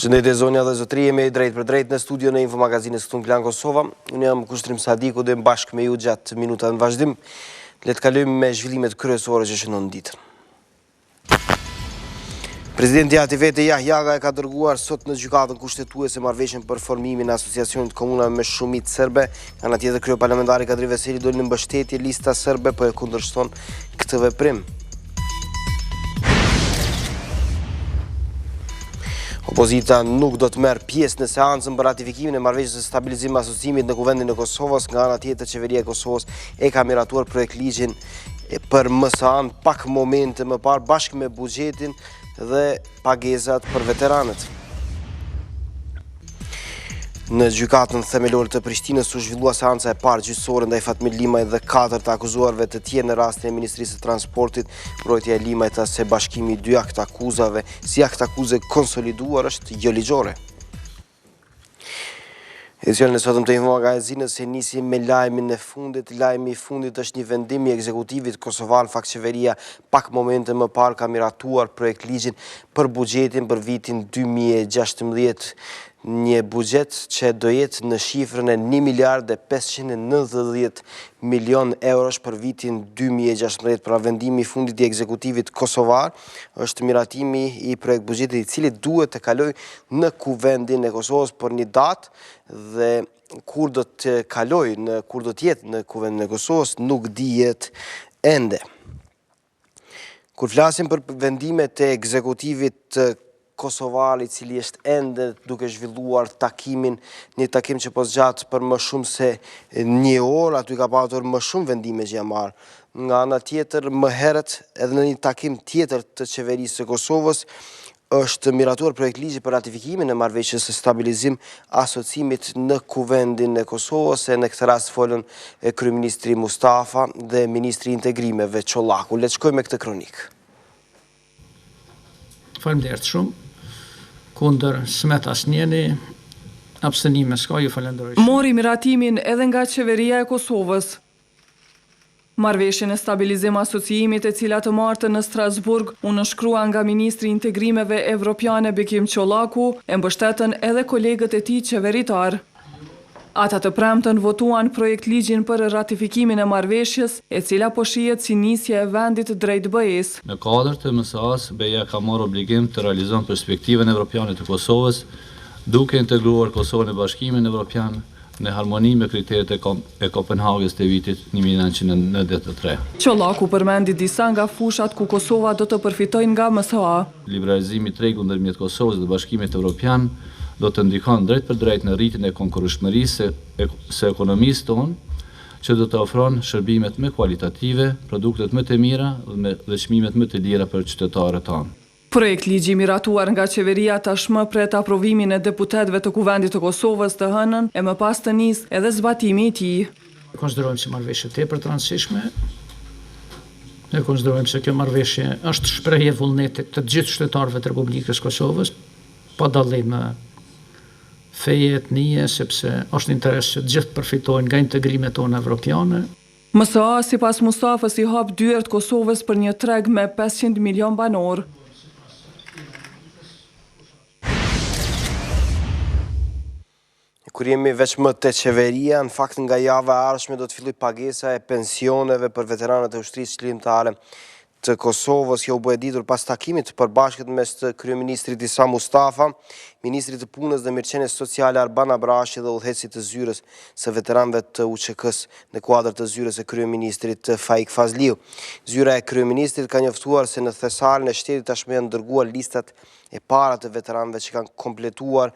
Përshëndetje zonja dhe zotëri, jemi drejt për drejt në studio në Info Magazinës këtu në Klan Kosova. Unë jam Kushtrim Sadiku dhe bashkë me ju gjatë minutat në vazhdim. Le të kalojmë me zhvillimet kryesore që shënon ditën. Presidenti ati vete Jahjaga e ka dërguar sot në gjykatën kushtetuese marrëveshjen për formimin e asociacionit komunave me shumicë serbe. Ana tjetër kryeparlamentari Kadri Veseli doli në mbështetje lista serbe po e kundërshton këtë veprim. Opozita nuk do të merr pjesë në seancën për ratifikimin e marrëveshjes së stabilizimit asociimit në kuvendin e Kosovës. Nga ana tjetër, qeveria e Kosovës e ka miratuar projekt ligjin për MSA-n pak momente më parë bashkë me buxhetin dhe pagesat për veteranët. Në gjykatën themelore të Prishtinës u zhvillua seanca e parë gjyqësore ndaj Fatmir Limaj dhe 4 të akuzuarve të tjerë në rastin e Ministrisë së Transportit. Mbrojtja e Limajt tha se bashkimi i dy akt akuzave si akt akuze konsoliduar është jo ligjore. Edicionin e sotëm të Info Magazinës e nisi me lajmin e fundit. Lajmi i fundit është një vendim i ekzekutivit kosovar. Fakt qeveria pak momente më parë ka miratuar projekt ligjin për buxhetin për vitin 2016. Një buxhet që do jetë në shifrën e 1 miliard e 590 milion eurosh për vitin 2016. Pra vendimi i fundit i ekzekutivit kosovar është miratimi i projekt buxhetit i cili duhet të kalojë në kuvendin e Kosovës për një datë dhe kur do të kalojë, kur do të jetë në kuvendin e Kosovës nuk dihet ende. Kur flasim për vendimet e ekzekutivit kosovar i cili është ende duke zhvilluar takimin, një takim që po zgjat për më shumë se një orë, aty ka patur më shumë vendime që janë marrë. Nga ana tjetër, më herët edhe në një takim tjetër të qeverisë së Kosovës është miratuar projekt ligji për ratifikimin e marrëveshjes së stabilizim asociimit në kuvendin e Kosovës, e në këtë rast folën kryeministri Mustafa dhe ministri i integrimeve Çollaku. Le të shkojmë me këtë kronik. Faleminderit shumë. Kundër smet asnjëni, abstenime s'ka, ju falenderoj. Mori miratimin edhe nga qeveria e Kosovës. Marrëveshjen e stabilizim asociimit e cila të martën në Strasburg u nënshkrua nga ministri i integrimeve evropiane Bekim Çollaku e mbështetën edhe kolegët e tij qeveritar. Ata të premtën votuan projekt ligjin për ratifikimin e marrëveshjes, e cila po shihet si nisje e vendit drejt BE-s. Në kuadër të MSA-s, BE-ja ka marrë obligim të realizon perspektivën evropiane të Kosovës, duke integruar Kosovën në Bashkimin Evropian në harmoni me kriteret e Kopenhagës të vitit 1993. Çollaku përmendi disa nga fushat ku Kosova do të përfitojë nga MSA. Liberalizimi i tregut ndërmjet Kosovës dhe Bashkimit Evropian do të ndikon drejt për drejt në rritjen e konkurrueshmërisë së ekonomisë tonë, që do të ofron shërbimet më kualitative, produktet më të mira dhe çmimet më të lira për qytetarët tanë. Projekt ligji miratuar nga qeveria tashmë pret aprovimin e deputetëve të kuvendit të Kosovës të hënën e më pas të nisë edhe zbatimi i tij. Konsiderojmë si marrëveshje tepër të rëndësishme. Ne konsiderojmë se kjo marrëveshje është shprehje vullnetit të gjithë qytetarëve të Republikës Kosovës, pa dallim feje, etnie, sepse është interes që gjithë përfitojnë nga integrimet tona evropiane. MSA, sipas Mustafës, i hap dyert Kosovës për një treg me 500 milion banor. Kur jemi veç më te qeveria, në fakt nga java e ardhshme do të fillojë pagesa e pensioneve për veteranët e ushtrisë qëllimtare të Kosovës. Kjo u bë e ditur pas takimit të përbashkët mes të kryeministrit Isa Mustafa, ministrit të punës dhe mirëqenies sociale Arban Abrashi dhe udhëheqësit të zyrës së veteranëve të UÇK-s në kuadër të zyrës së kryeministrit Faik Fazliu. Zyra e kryeministrit ka njoftuar se në thesarin e shtetit tashmë janë dërguar listat e para të veteranëve që kanë kompletuar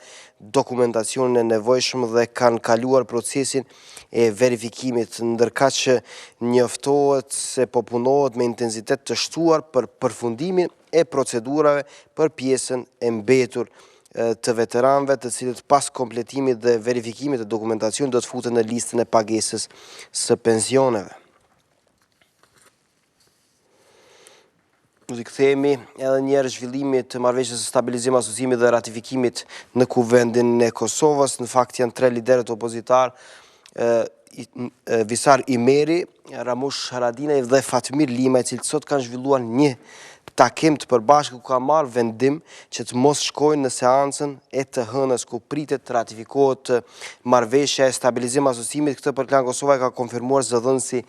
dokumentacionin e nevojshëm dhe kanë kaluar procesin e verifikimit, ndërkaq që njoftohet se po punohet me intensitet të shtuar për përfundimin e procedurave për pjesën e mbetur të veteranëve, të cilët pas kompletimit dhe verifikimit të dokumentacionit do të futen në listën e pagesës së pensioneve. Do të kthehemi edhe një herë zhvillimit të marrëveshjes së stabilizim asociimit dhe ratifikimit në kuvendin e Kosovës. Në fakt janë 3 liderët opozitar, Visar Imeri, Ramush Haradinaj dhe Fatmir Limaj, cilët sot kanë zhvilluar një takim të përbashkët ku ka marrë vendim që të mos shkojnë në seancën e të hënës ku pritet të ratifikohet marrëveshja e stabilizim asociimit. Këtë për Klan Kosova ka konfirmuar zëdhënësi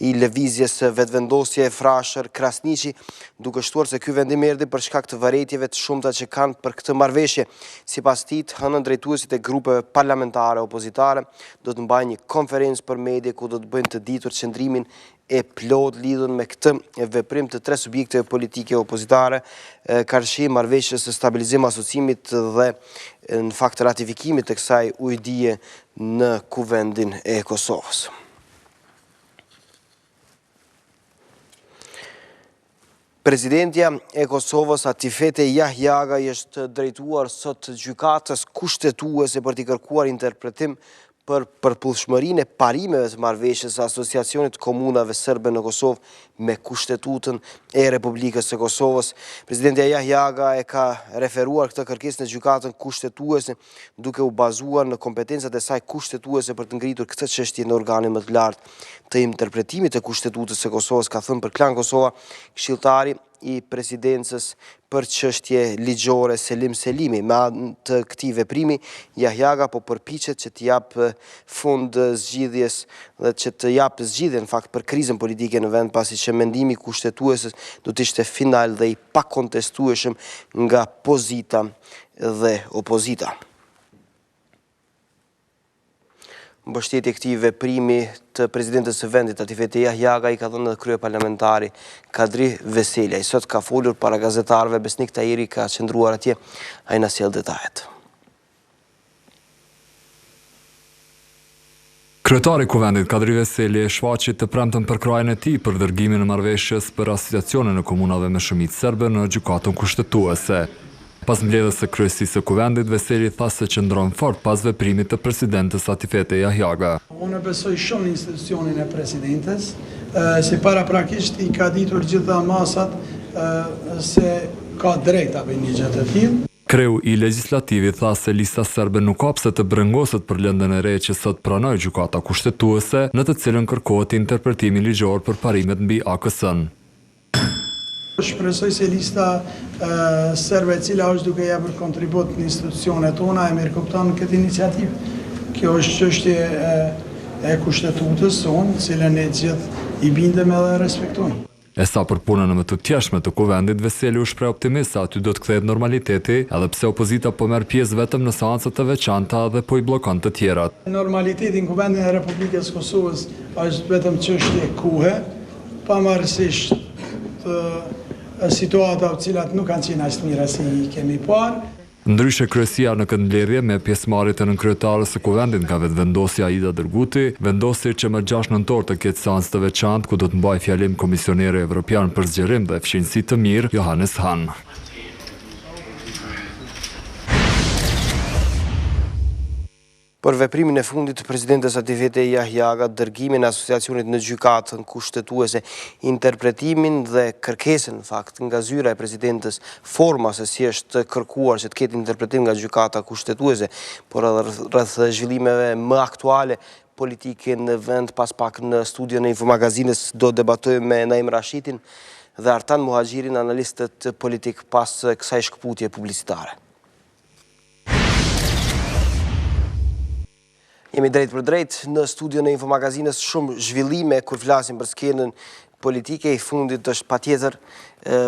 i lëvizjes vetëvendosje Frashër Krasniqi, duke shtuar se ky vendim erdhi për shkak të vërejtjeve të shumta që kanë për këtë marrëveshje. Sipas tij, hënën drejtuesit e grupeve parlamentare opozitare do të mbajnë një konferencë për media ku do të bëjnë të ditur qëndrimin e plot lidhur me këtë veprim të tre subjekteve politike opozitare, karshi marrëveshjes së stabilizim asociimit dhe në fakt ratifikimit të kësaj ujdie në Kuvendin e Kosovës. Presidentja e Kosovës Atifete Jahjaga është drejtuar sot gjykatës kushtetuese për t'i kërkuar interpretim për përputhshmërinë e parimeve të marrëveshjes së Asociacionit të Komunave Serbe në Kosovë me Kushtetutën e Republikës së Kosovës. Presidentja Jahjaga e ka referuar këtë kërkesë në gjykatën kushtetuese duke u bazuar në kompetencat e saj kushtetuese për të ngritur këtë çështje në organin më të lartë të interpretimit të Kushtetutës së Kosovës, ka thënë për Klan Kosova këshilltari i presidencës për çështje ligjore Selim Selimi. Me anë të këtij veprimi, Jahjaga po përpiqet që të jap fund zgjidhjes dhe që të jap zgjidhje në fakt për krizën politike në vend, pasi që mendimi kushtetues do të ishte final dhe i pakontestueshëm nga pozita dhe opozita. Mbështetje këtij veprimi të presidentës së vendit Atifete Jahjaga i ka dhënë edhe kryeparlamentari Kadri Veselja. I sot ka folur para gazetarëve, Besnik Tahiri ka qëndruar atje, ai na sjell detajet. Kryetari i Kuvendit Kadri Veselja shfaqi të premten përkrajën e tij për dërgimin e marrëveshjes për asociacionin e komunave me shumicë serbe në gjykatën kushtetuese. Pas mbledhjes së kryesisë së Kuvendit, Veseli tha se qëndron fort pas veprimit të presidentës Atifete Jahjaga. Unë besoj shumë në institucionin e presidentes, se paraprakisht i ka ditur gjitha masat se ka drejta për një gjë të tillë. Kreu i legislativi tha se lista serbe nuk ka pse të brengoset për lëndën e re që sot pranoi gjykata kushtetuese, në të cilën kërkohet interpretimi ligjor për parimet mbi AKS-n. Shpresoj se lista serbe e cila është duke japur kontribut në institucionet tona e merr kupton këtë iniciativë. Kjo është çështje e kushtetutës sonë, cilën ne gjithë i bindem edhe respektojmë. E sa për punën më të tjeshme të Kuvendit, Veseli u shpreh optimist se aty do të kthehet normaliteti, edhe pse opozita po merr pjesë vetëm në seanca të veçanta dhe po i bllokon të tjerat. Normaliteti në Kuvendin e Republikës Kosovës është vetëm çështje kohe, pavarësisht të situata të cilat nuk kanë qenë as mira si kemi parë. Ndryshe kryesia në këtë mbledhje me pjesëmarrje të nënkryetarës së Kuvendit nga vetëvendosja Ida Dërguti, vendosi që më 6 nëntor të ketë seancë të veçantë ku do të mbajë fjalim Komisioneri Evropian për zgjerim dhe fshinësi të mirë, Johannes Hahn. Për veprimin e fundit të presidentës Atifete Jahjaga, dërgimin e asociacionit në gjykatën kushtetuese, interpretimin dhe kërkesën në fakt nga zyra e presidentës, forma se si është kërkuar që të ketë interpretim nga gjykata kushtetuese, por edhe rreth zhvillimeve më aktuale politike në vend. Pas pak në studion e Infomagazinës do debatojmë me Naim Rashitin dhe Artan Muhaxhirin, analistët politik, pas kësaj shkputje publicitare. Jemi drejt për drejt në studion e Infomagazinës, shumë zhvillime kur flasim për skenën politike. I fundit është patjetër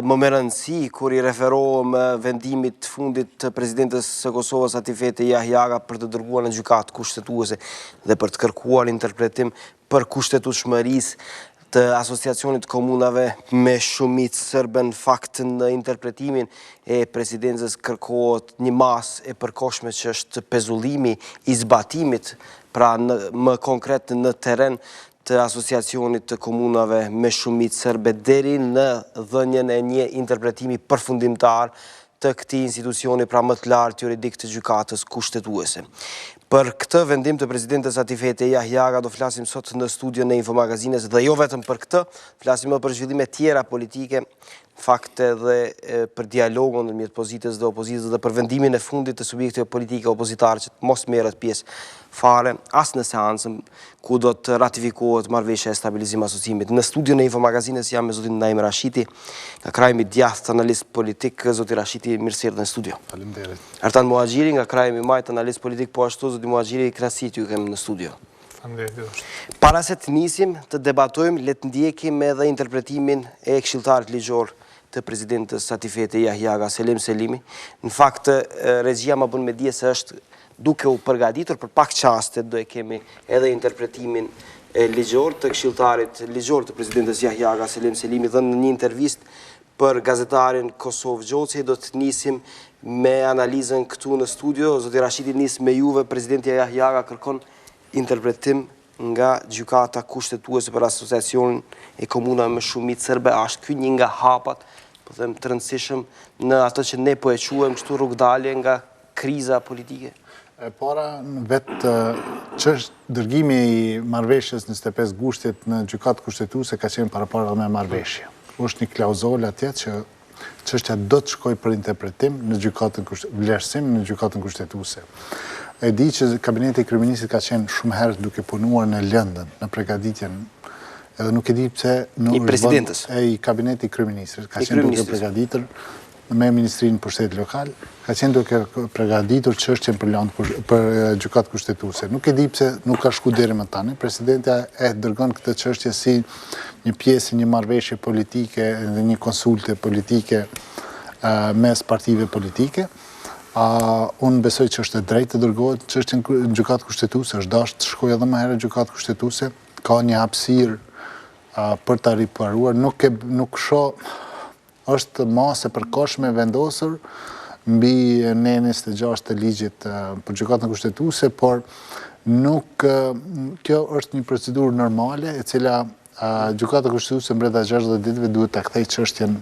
më me rëndësi kur i referohem vendimit fundit të presidentës së Kosovës Atifete Jahjaga për të dërguar në gjykatë kushtetuese dhe për të kërkuar interpretim për kushtetutshmërisë të asociacionit komunave me shumicë serbe. Në fakt në interpretimin e presidencës kërkohet një masë e përkohshme që është pezullimi i zbatimit, pra më konkret në terren të asociacionit të komunave me shumicë serbe, deri në dhënien e një interpretimi përfundimtar të këtij institucioni, pra më të lartë juridik të gjykatës kushtetuese. Për këtë vendim të presidentës Atifete Jahjaga do flasim sot në studion e Infomagazinës dhe jo vetëm për këtë, flasim edhe për zhvillime tjera politike fakt edhe për dialogun ndërmjet pozitës dhe opozitës dhe për vendimin e fundit të subjekteve politike opozitare që të mos merret pjesë fare as në seancën ku do të ratifikohet marrëveshja e stabilizim asociimit. Në studion e Info Magazinës jam me zotin Naim Rashiti, nga krajmi djathtë analist politik. Zoti Rashiti, mirë se erdhët në studio. Faleminderit. Artan Muhaxhiri, nga krajmi majt analist politik, po ashtu zoti Muhaxhiri, kënaqësi ju kemi në studio. Para se të nisim të debatojmë, le të ndjekim edhe interpretimin e këshilltarit ligjor të presidentës Satifete Yahyaga Selimi. Në fakt, regjia më bën me dije se është duke u përgatitur për pak çaste do e kemi edhe interpretimin ligjor të këshilltarit ligjor të presidentës Yahyaga Selimi dhënë në një intervistë për gazetarin Kosovë Gjoci. Do të nisim me analizën këtu në studio. Zoti Rashiti, nis me juve. Presidenti Yahyaga kërkon interpretim nga gjykata kushtetuese për asociacionin e komunave me shumicë serbe. Është ky një nga hapat, po them, të rëndësishëm në ato që ne po e quajmë kështu rrugdalje nga kriza politike? E para, vetë dërgimi i marrëveshjes 25 gushtit në gjykatë kushtetuese ka qenë para me marrëveshje. Është një klauzolë atje që çështja do të shkojë për interpretim në gjykatën vlerësim në gjykatën kushtetuese. E di që kabineti i kryeministit ka qenë shumë herë duke punuar në lëndën, në përgatitjen, edhe nuk e di pse i presidentës. I kabineti i kryeministit ka qenë duke përgatitur me Ministrinë për Shtetin Lokal, ka qenë duke përgatitur çështjen për gjykatë kushtetuese. Nuk e di pse nuk ka shku deri më tani. Presidenti e dërgon këtë çështje si një pjesë, një marrëveshje politike dhe një konsulte politike mes partive politike. Unë besoj që është e drejtë të dërgohet çështjen në gjykatë kushtetuese, është dashur të shkojë edhe më herë në gjykatë kushtetuese, ka një hapësirë për ta riparuar, nuk shoh është masë e përkohshme vendosur mbi në 26 të ligjit për gjykatën kushtetuese, por nuk kjo është një procedurë normale e cila gjykata kushtetuese brenda 60 ditëve duhet ta kthejë çështjen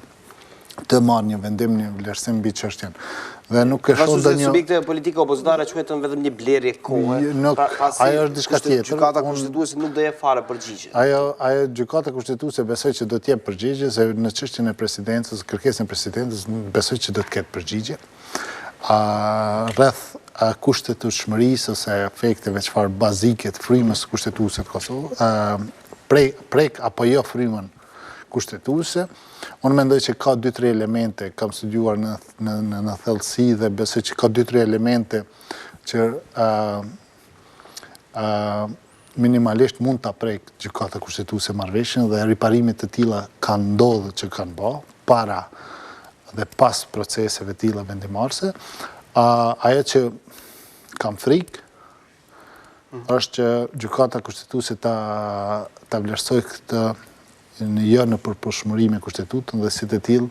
të marrë një vendim, një vlerësim mbi çështjen. Dhe nuk e shoh ndonjë subjekte politike opozitare quhetën vetëm një blerje kohe. Ajo është diçka tjetër. Gjykata kushtetuese nuk do jep fare përgjigje. Ajo gjykata kushtetuese besoj që do të jep përgjigje, se në çështjen e presidencës, kërkesën e presidentës, besoj që do të ketë përgjigje. Rreth kushtetutshmërisë ose efekteve çfarë bazike të frymës kushtetuese të Kosovës, prek apo jo frymën kushtetuese. Unë mendoj që ka 2-3 elemente, kam studiuar në thellësi dhe besoj që ka 2-3 elemente që minimalisht mund ta prek gjykata kushtetuese marrëveshjen dhe riparimit të tilla kanë ndodhur që kanë bë para dhe pas proceseve të tilla vendimarrëse. Ajo që kam frikë është që gjykata kushtetuese ta vlerësoj këtë jo në përputhshmëri me kushtetutën dhe si të tillë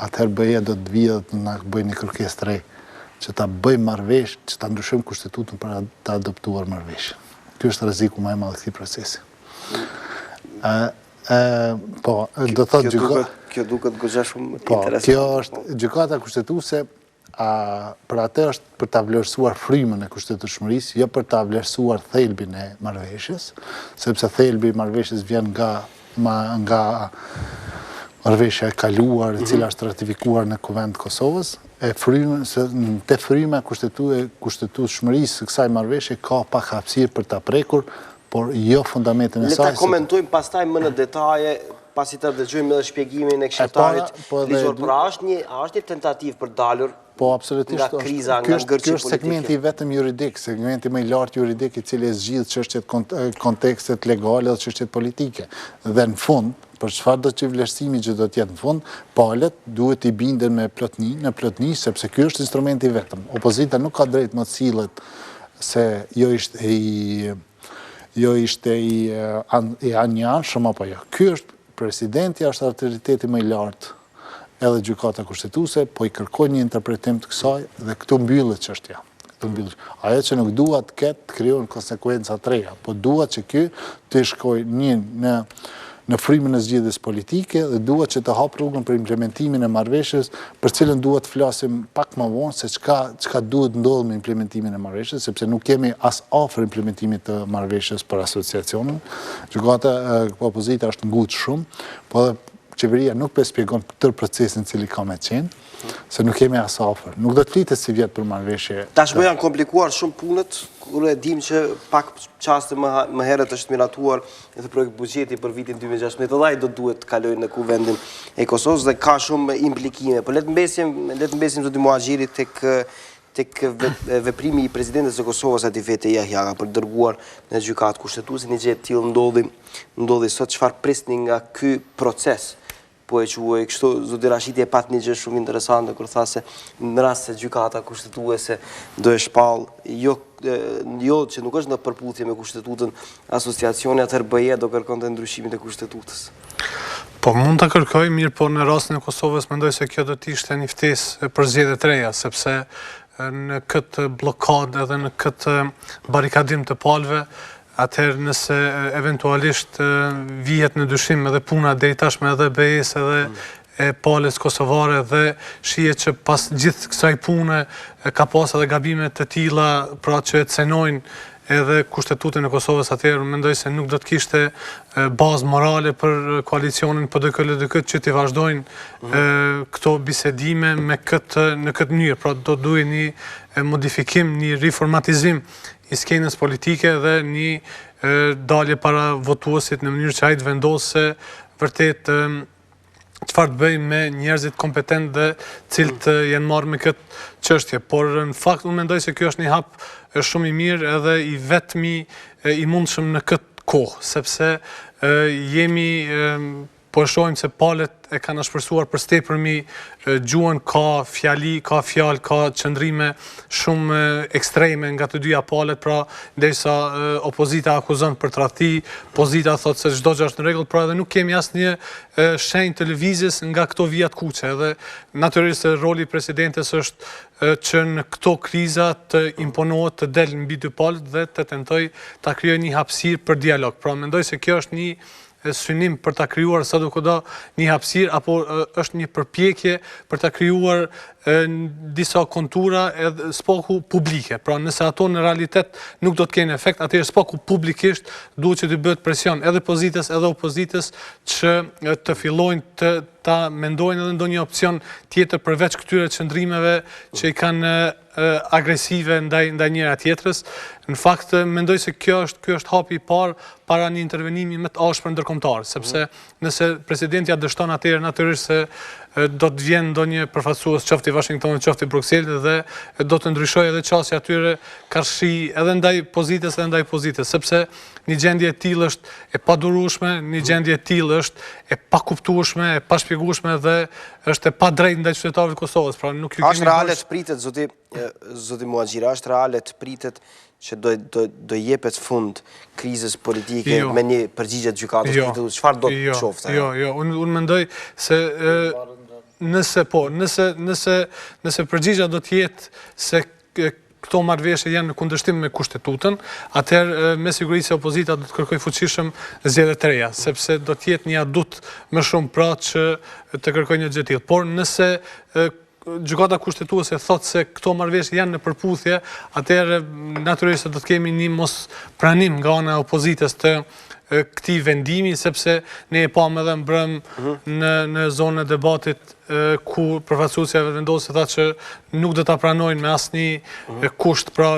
atëherë BE do të vijë dhe të na bëjë një kërkesë të re që ta bëjmë marrëveshje, që ta ndryshojmë kushtetutën për ta adoptuar marrëveshjen. Ky është rreziku më i madh i këtij procesi. Po, do thotë kjo duket goxha shumë interesante. Kjo është gjykata kushtetuese për atë është për ta vlerësuar frymën e kushtetutshmërisë, jo për ta vlerësuar thelbin e marrëveshjes, sepse thelbi i marrëveshjes vjen nga marrëveshja e kaluar, e cila është ratifikuar në Kuvend të Kosovës, te fryma kushtetutshmërisë së kësaj marrëveshje ka pak hapësirë për ta prekur, por jo fundamentin e saj. Le ta komentojmë pastaj më në detaje, pasi ta dëgjojmë edhe shpjegimin e këshilltarit ligjor, por është një tentativë për dalur. Po, absolutisht. Ky është segmenti vetëm juridik, segmenti më i lartë juridik i cili zgjidh çështjet kontekstet legale dhe çështjet politike. Dhe në fund, për çfarë do të vlerësimi që do të jetë në fund, palët duhet i binden me në plotni, sepse ky është instrumenti vetëm. Opozita nuk ka drejt më të sillet se jo ishte i anjanshëm apo jo. Ky është presidenti, është autoriteti më i lartë edhe gjykata kushtetuese, po i kërkon një interpretim të kësaj dhe këtu mbyllet çështja. Ajo që nuk duhet të ketë të krijon konsekuenca të reja, po duhet që ky të shkojë në frymën e zgjedhjes politike dhe duhet që të hap rrugën për implementimin e marrëveshjes, për cilën duhet të flasim pak më vonë se çka duhet ndodhë me implementimin e marrëveshjes, sepse nuk kemi as afër implementimit të marrëveshjes për asociacionin. Gjykata opozita është ngutë shumë, po qeveria nuk për spjegon tërë procesin cili ka me qenë, se nuk kemi asa ofër. Nuk do të flitet si vjetë për marrëveshje. Tashmë janë komplikuar shumë punët, kur e dim që pak qaste më herët është miratuar edhe projekt buxheti për vitin 2016, edhe ai do duhet të kalojë në kuvendin e Kosovës dhe ka shumë implikime. Po le të mbesim zoti Muhaxhiri tek veprimi i presidentes së Kosovës aty vete Jahjaga për dërguar në gjykatë kushtetuese. Një gjë e tillë ndodhi sot. Çfarë prisni nga ky proces? Po e quaj kështu, zoti Rashiti e pat një gjë shumë interesante kur tha se në rast se gjykata kushtetuese do e shpallë jo që nuk është në përputhje me kushtetutën asociacioni, atëherë BE do kërkonte ndryshimin e kushtetutës. Po mund të kërkoj, mirë, po në rastin e Kosovës mendoj se kjo do të ishte një ftesë për zgjedhje të reja, sepse në këtë blokadë edhe në këtë barikadim të palëve, atëherë nëse eventualisht vihet në dyshim edhe puna deri tashme edhe BE-s edhe e palës kosovare dhe shihet që pas gjithë kësaj pune ka pas edhe gabime të tilla pra që e cenojnë edhe kushtetutën e Kosovës, atëherë mendoj se nuk do të kishte bazë morale për koalicionin PDK-LDK që të vazhdojnë këto bisedime në këtë mënyrë. Pra do duhet një modifikim, një riformatizim i skenës politike dhe një dalje para votuesit në mënyrë që ai të vendosë se vërtet çfarë të bëjmë me njerëzit kompetent dhe cilët janë marrë me këtë çështje. Por në fakt unë mendoj se kjo është një hap shumë i mirë edhe i vetmi i mundshëm në këtë kohë, sepse jemi po e shohim se palët e kanë shpërsuar për tepërmi gjuhën, ka fjali, ka fjalë, ka qëndrime shumë ekstreme nga të dyja palët, pra derisa opozita akuzon për tradhti, pozita thotë se çdo gjë është në rregull, pra edhe nuk kemi asnjë shenjë të lëvizjes nga këto vijat kuqe. Edhe natyrisht roli i presidentes është që në këto kriza të imponohet të del mbi dy palët dhe të tentoj ta krijojë një hapësirë për dialog. Pra mendoj se kjo është një synim për ta krijuar sadokudo një hapësirë apo është një përpjekje për ta krijuar disa kontura edhe spoku publike. Pra nëse ato në realitet nuk do të kenë efekt, atëherë spoku publikisht duhet që të bëhet presion edhe pozitës edhe opozitës që të fillojnë ta mendojnë edhe ndonjë opcion tjetër përveç këtyre qëndrimeve që i kanë agresive ndaj njëra tjetrës. Në fakt mendoj se ky është hapi i parë para një intervenimi më të ashpër ndërkombëtar, sepse nëse presidenti ja dështon atëherë natyrisht se do të vjen ndonjë përfaqësues qoftë i Washingtonit, qoftë i Brukselit dhe do të ndryshojë edhe çësia atyre karshi edhe ndaj pozitës edhe ndaj opozitës, sepse një gjendje e tillë është e padurueshme, një gjendje e tillë është e pakuptueshme, e pashpjegueshme dhe është e padrejtë ndaj qytetarëve të Kosovës. Pra nuk është reale të pritet zoti Muhaxhiri, është reale të pritet që do jepet fund krizës politike me një përgjigje të gjykatës kushtetuese. Çfarë do të qoftë? Jo, unë mendoj se nëse përgjigja do të jetë se këto marrëveshje janë në kundërshtim me kushtetutën, atëherë me siguri se opozita do të kërkojë fuqishëm zgjedhje të reja, sepse do të jetë një adut më shumë pra që të kërkojë një gjë të tillë. Por nëse gjykata kushtetuese thotë se këto marrëveshje janë në përputhje, atëherë natyrisht do të kemi një mos pranim nga ana e opozitës të këtij vendimi, sepse ne e pam edhe mbrëm në zonën e debatit ku përfaqësuesja vendosi tha që nuk do ta pranojnë me asnjë kusht, pra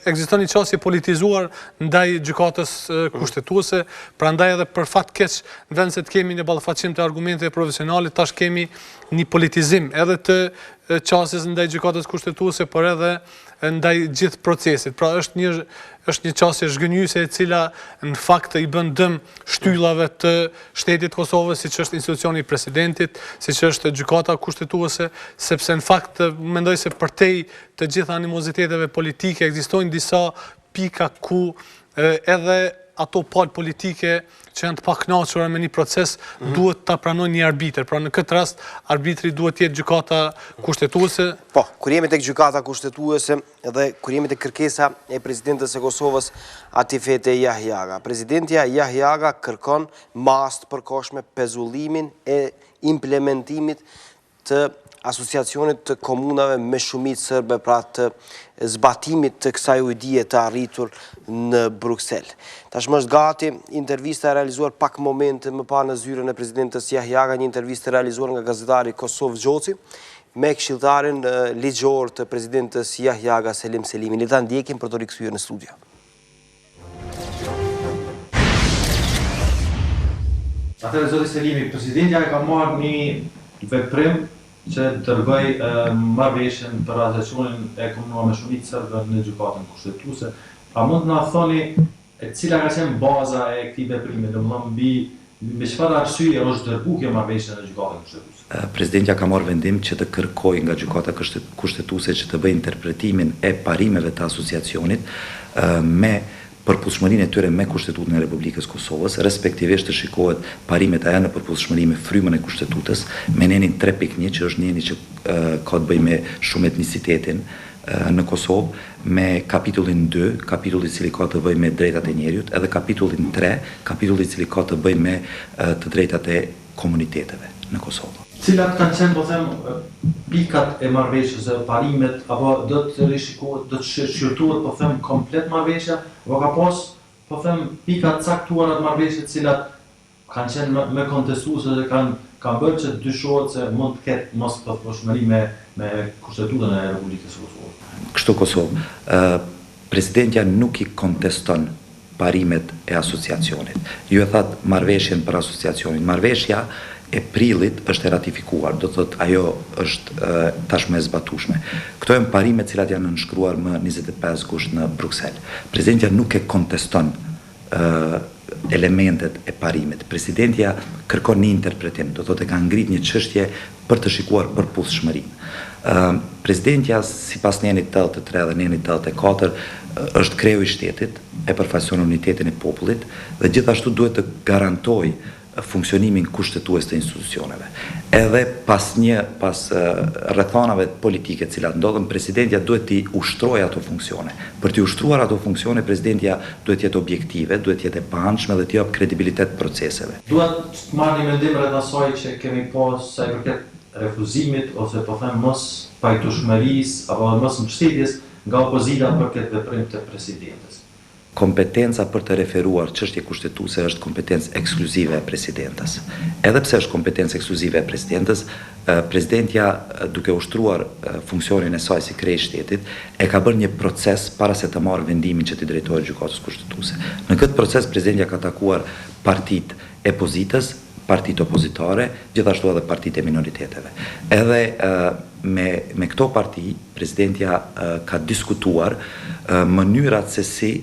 ekziston një çështje politizuar ndaj gjykatës kushtetuese, prandaj edhe për fat keq në vend se të kemi një ballafaqim të argumenteve profesionale, tash kemi një politizim edhe të çështjes ndaj gjykatës kushtetuese, por edhe ndaj gjithë procesit. Pra është një çështje zhgënjyese e cila në fakt i bën dëm shtyllave të shtetit Kosovës, siç është institucioni i presidentit, siç është gjykata kushtetuese, sepse në fakt mendoj se përtej të gjitha animoziteteve politike ekzistojnë disa pika ku edhe ato palë politike që janë të pakënaqura me një proces duhet ta pranojnë një arbitër. Pra në këtë rast arbitri duhet të jetë gjykata kushtetuese. Po, kur jemi tek gjykata kushtetuese dhe kur jemi tek kërkesa e presidentes së Kosovës Atifete Jahjaga. Presidentja Jahjaga kërkon mas të përkohshme pezullimin e implementimit të asociacionit të komunave me shumicë serbe pra të zbatimit të kësaj ujëdie të arritur në Bruxelles. Tashmë është gati intervista e realizuar pak momente më parë në zyrën e presidentës Jahjaga, një intervistë e realizuar nga gazetari Kosovë Gjoci me këshilltarin ligjor të presidentës Jahjaga Selim Selimi. Le ta ndjekim për të rikthyer në studio. Atëherë, zoti Selimi, presidentja ka marrë një veprim që dërgoj marrëveshjen për asociacionin e komunave me shumicë serbe në gjykatën kushtetuese. A mund na thoni cila ka qenë baza e këtij veprimi, domethënë mbi çfarë arsye është dërguar kjo marrëveshje në gjykatën kushtetuese? Presidentja ka marrë vendim që të kërkojë nga gjykata kushtetuese që të bëjë interpretimin e parimeve të asociacionit me përputhshmërinë e tyre me Kushtetutën e Republikës Kosovës, respektivisht të shikohet parimet aja në përputhshmëri me frymën e Kushtetutës, me nenin 3.1 që është neni që ka të bëjë me shumë etnicitetin në Kosovë, me kapitullin 2, kapitulli i cili ka të bëjë me drejtat e njerëzit, edhe kapitullin 3, kapitulli i cili ka të bëjë me të drejtat e komuniteteve në Kosovë. Cilat kanë qenë, po them, pikat e marrëveshjes, parimet, apo do të rishikohet, do të shqyrtohet, po them, komplet marrëveshja, apo ka pas, po them, pikat caktuara të marrëveshjes, cilat kanë qenë me kontestuese dhe kanë bërë që dyshohet se mund të ketë mos përputhshmëri me Kushtetutën e Republikës Kosovës. Kështu Kosovë, presidentja nuk i konteston parimet e asociacionit. Ju e thatë marrëveshjen për asociacionin. Marrëveshja e prillit është e ratifikuar, do të thotë ajo është tashmë e zbatueshme. Këto janë parimet të cilat janë nënshkruar më 25 gusht në Bruxelles. Presidentja nuk e konteston elementet e parimit. Presidentja kërkon një interpretim, do të thotë ka ngrit një çështje për të shikuar përputhshmërinë. Presidentja sipas nenit 83 dhe nenit 84 është kreu i shtetit, e përfaqëson unitetin e popullit dhe gjithashtu duhet të garantojë funksionimin kushtetues të institucioneve. Edhe pas rrethanave politike të cilat ndodhen, presidentja duhet t'i ushtrojë ato funksione. Për t'i ushtruar ato funksione, presidentja duhet jetë objektive, duhet jetë e paanshme dhe t'i jap kredibilitet proceseve. Duhet të marrni mendim rreth asaj që kemi pas sa i përket refuzimit ose po them mos pajtueshmërisë apo mos mbështetjes nga opozita për këtë veprim të presidentes. Kompetenca për të referuar çështje kushtetuese është kompetencë ekskluzive e presidentës. Edhe pse është kompetencë ekskluzive e presidentës, presidentja duke ushtruar funksionin e saj si krye i shtetit, e ka bërë një proces para se të marrë vendimin që t'i drejtohet gjykatës kushtetuese. Në këtë proces presidentja ka takuar partitë e pozitës, partitë opozitare, gjithashtu edhe partitë e minoriteteve. Edhe me këto parti, presidentja ka diskutuar mënyrat se si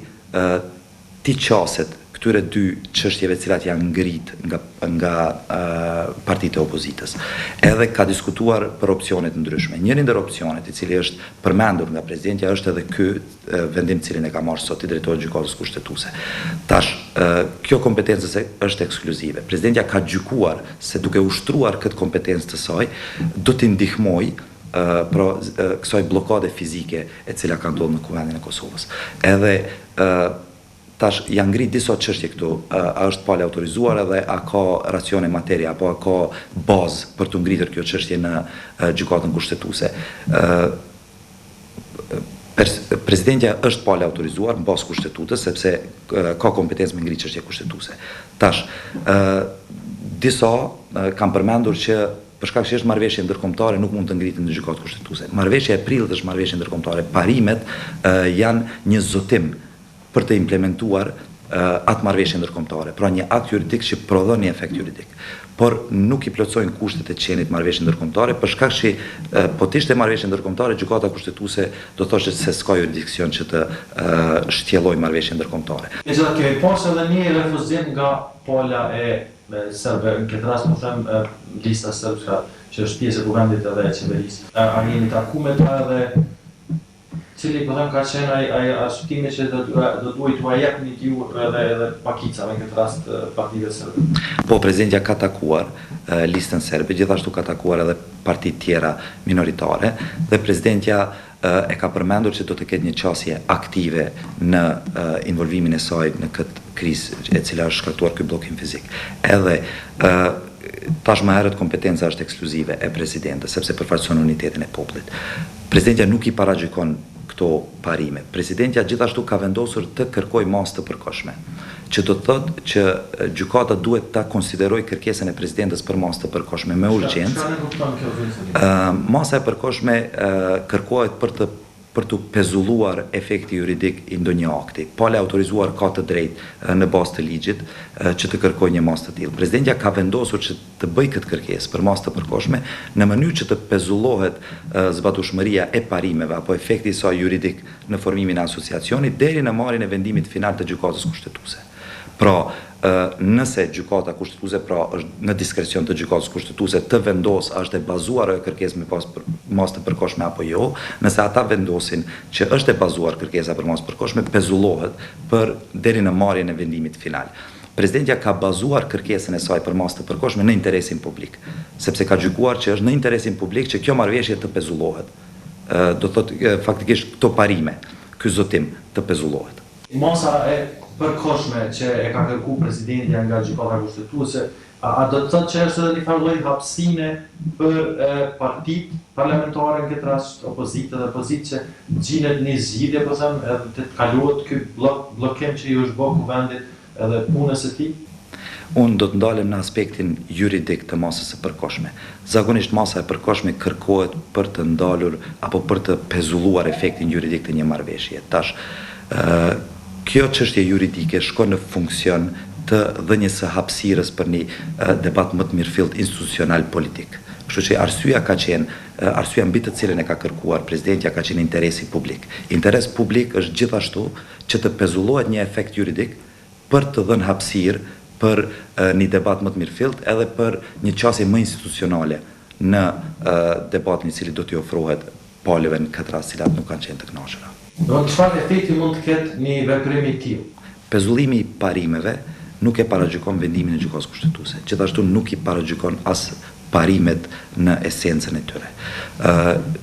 ti qaset këtyre dy çështjeve të cilat janë ngrit nga partitë e opozitës. Edhe ka diskutuar për opsione të ndryshme. Njëri ndër opsionet i cili është përmendur nga presidentja është edhe ky vendim cilin e ka marrë sot i drejtohet gjykatës kushtetuese. Tash, kjo kompetencë është ekskluzive. Presidentja ka gjykuar se duke ushtruar këtë kompetencë të saj, do t'i ndihmoj kësaj blokade fizike e cila ka ndodhur në Kuvendin e Kosovës. Edhe tash janë ngrit disa çështje këtu, a është pale autorizuar edhe a ka racione materia apo a ka bazë për të ngritur kjo çështje në gjykatën kushtetuese. Presidentja është pale autorizuar në bazë kushtetutës sepse ka kompetencë me ngritë çështje kushtetuese. Tash disa kanë përmendur që për shkak se është marrëveshje ndërkombëtare nuk mund të ngritet në gjykatë kushtetuese. Marrëveshja e prillit është marrëveshje ndërkombëtare. Parimet janë një zotim për të implementuar atë marrëveshje ndërkombëtare, pra një akt juridik që prodhon një efekt juridik. Por nuk i plotësojnë kushtet e qenit marrëveshje ndërkombëtare, për shkak se po të ishte marrëveshje ndërkombëtare, gjykata kushtetuese do thoshte se s'ka jurisdiksion që të shtjellojë marrëveshje ndërkombëtare. Megjithatë kemi pasur edhe një refuzim nga pala e serbe, në këtë rast po them lista sërbska që është pjesë e kuvendit edhe e qeverisë. A jeni taku me ta edhe cili po them ka qenë ai arsutimi që do duhet t'ua jepni ju edhe pakicave, në këtë rast partive serbe? Po, presidentja ka takuar listën serbe, gjithashtu ka takuar edhe partitë tjera minoritare dhe presidentja e ka përmendur që do të ketë një qasje aktive në involvimin e saj në këtë krizë e cila është shkaktuar ky bllokim fizik. Edhe tash më herët kompetenca është ekskluzive e presidentës, sepse përfaqëson unitetin e popullit. Presidentja nuk I paragjykon këto parime. Presidentja gjithashtu ka vendosur të kërkoj masë të përkohshme, që do të thotë që gjykata duhet ta konsideroj kërkesën e presidentës për masë të përkohshme me urgjencë. Masa e përkohshme kërkohet për të pezulluar efekti juridik I ndonjë akti. Pale autorizuar ka të drejtë në bazë të ligjit që të kërkojë një masë të tillë. Presidentja ka vendosur që të bëjë këtë kërkesë për masë të përkohshme në mënyrë që të pezullohet zbatueshmëria e parimeve apo efekti I saj juridik në formimin e asociacionit deri në marrjen e vendimit final të gjykatës kushtetuese. Pra, nëse gjykata kushtetuese, pra është në diskrecion të gjykatës kushtetuese të vendos a është e bazuar ajo kërkesë me masë të përkohshme apo jo, nëse ata vendosin që është e bazuar kërkesa për masë të përkohshme, pezullohet për deri në marrjen e vendimit final. Presidentja ka bazuar kërkesën e saj për masë të përkohshme në interesin publik, sepse ka gjykuar që është në interesin publik që kjo marrëveshje të pezullohet. Do thotë faktikisht këto parime, ky zotim të pezullohet. Masa e përkohshme që e ka kërku presidentja nga gjykata kushtetuese, a do të thotë që është edhe një farë lloj hapësine për partitë parlamentare në këtë rast, opozitë dhe pozitë që gjinet një zgjidhje, po them, edhe të kalohet ky bllokim që I është bërë kuvendit edhe punës së tij? Unë do të ndalem në aspektin juridik të masës së përkohshme. Zakonisht masa e përkohshme kërkohet për të ndalur apo për të pezulluar efektin juridik të një marrëveshje. Tash, kjo çështje juridike shkon në funksion të dhënies së hapësirës për një debat më të mirëfillt institucional politik. Kështu që arsyeja mbi të cilën e ka kërkuar presidentja ka qenë interesi publik. Interes publik është gjithashtu që të pezullohet një efekt juridik për të dhënë hapësirë për një debat më të mirëfillt edhe për një qasje më institucionale në debatin I cili do t'i ofrohet palëve në këtë rast cilat nuk kanë qenë të kënaqura. Do çfarë efekti mund të ketë një veprim I tillë? Pezullimi I parimeve nuk e paragjykon vendimin e gjykatës kushtetuese. Gjithashtu nuk I paragjykon as parimet në esencën e tyre.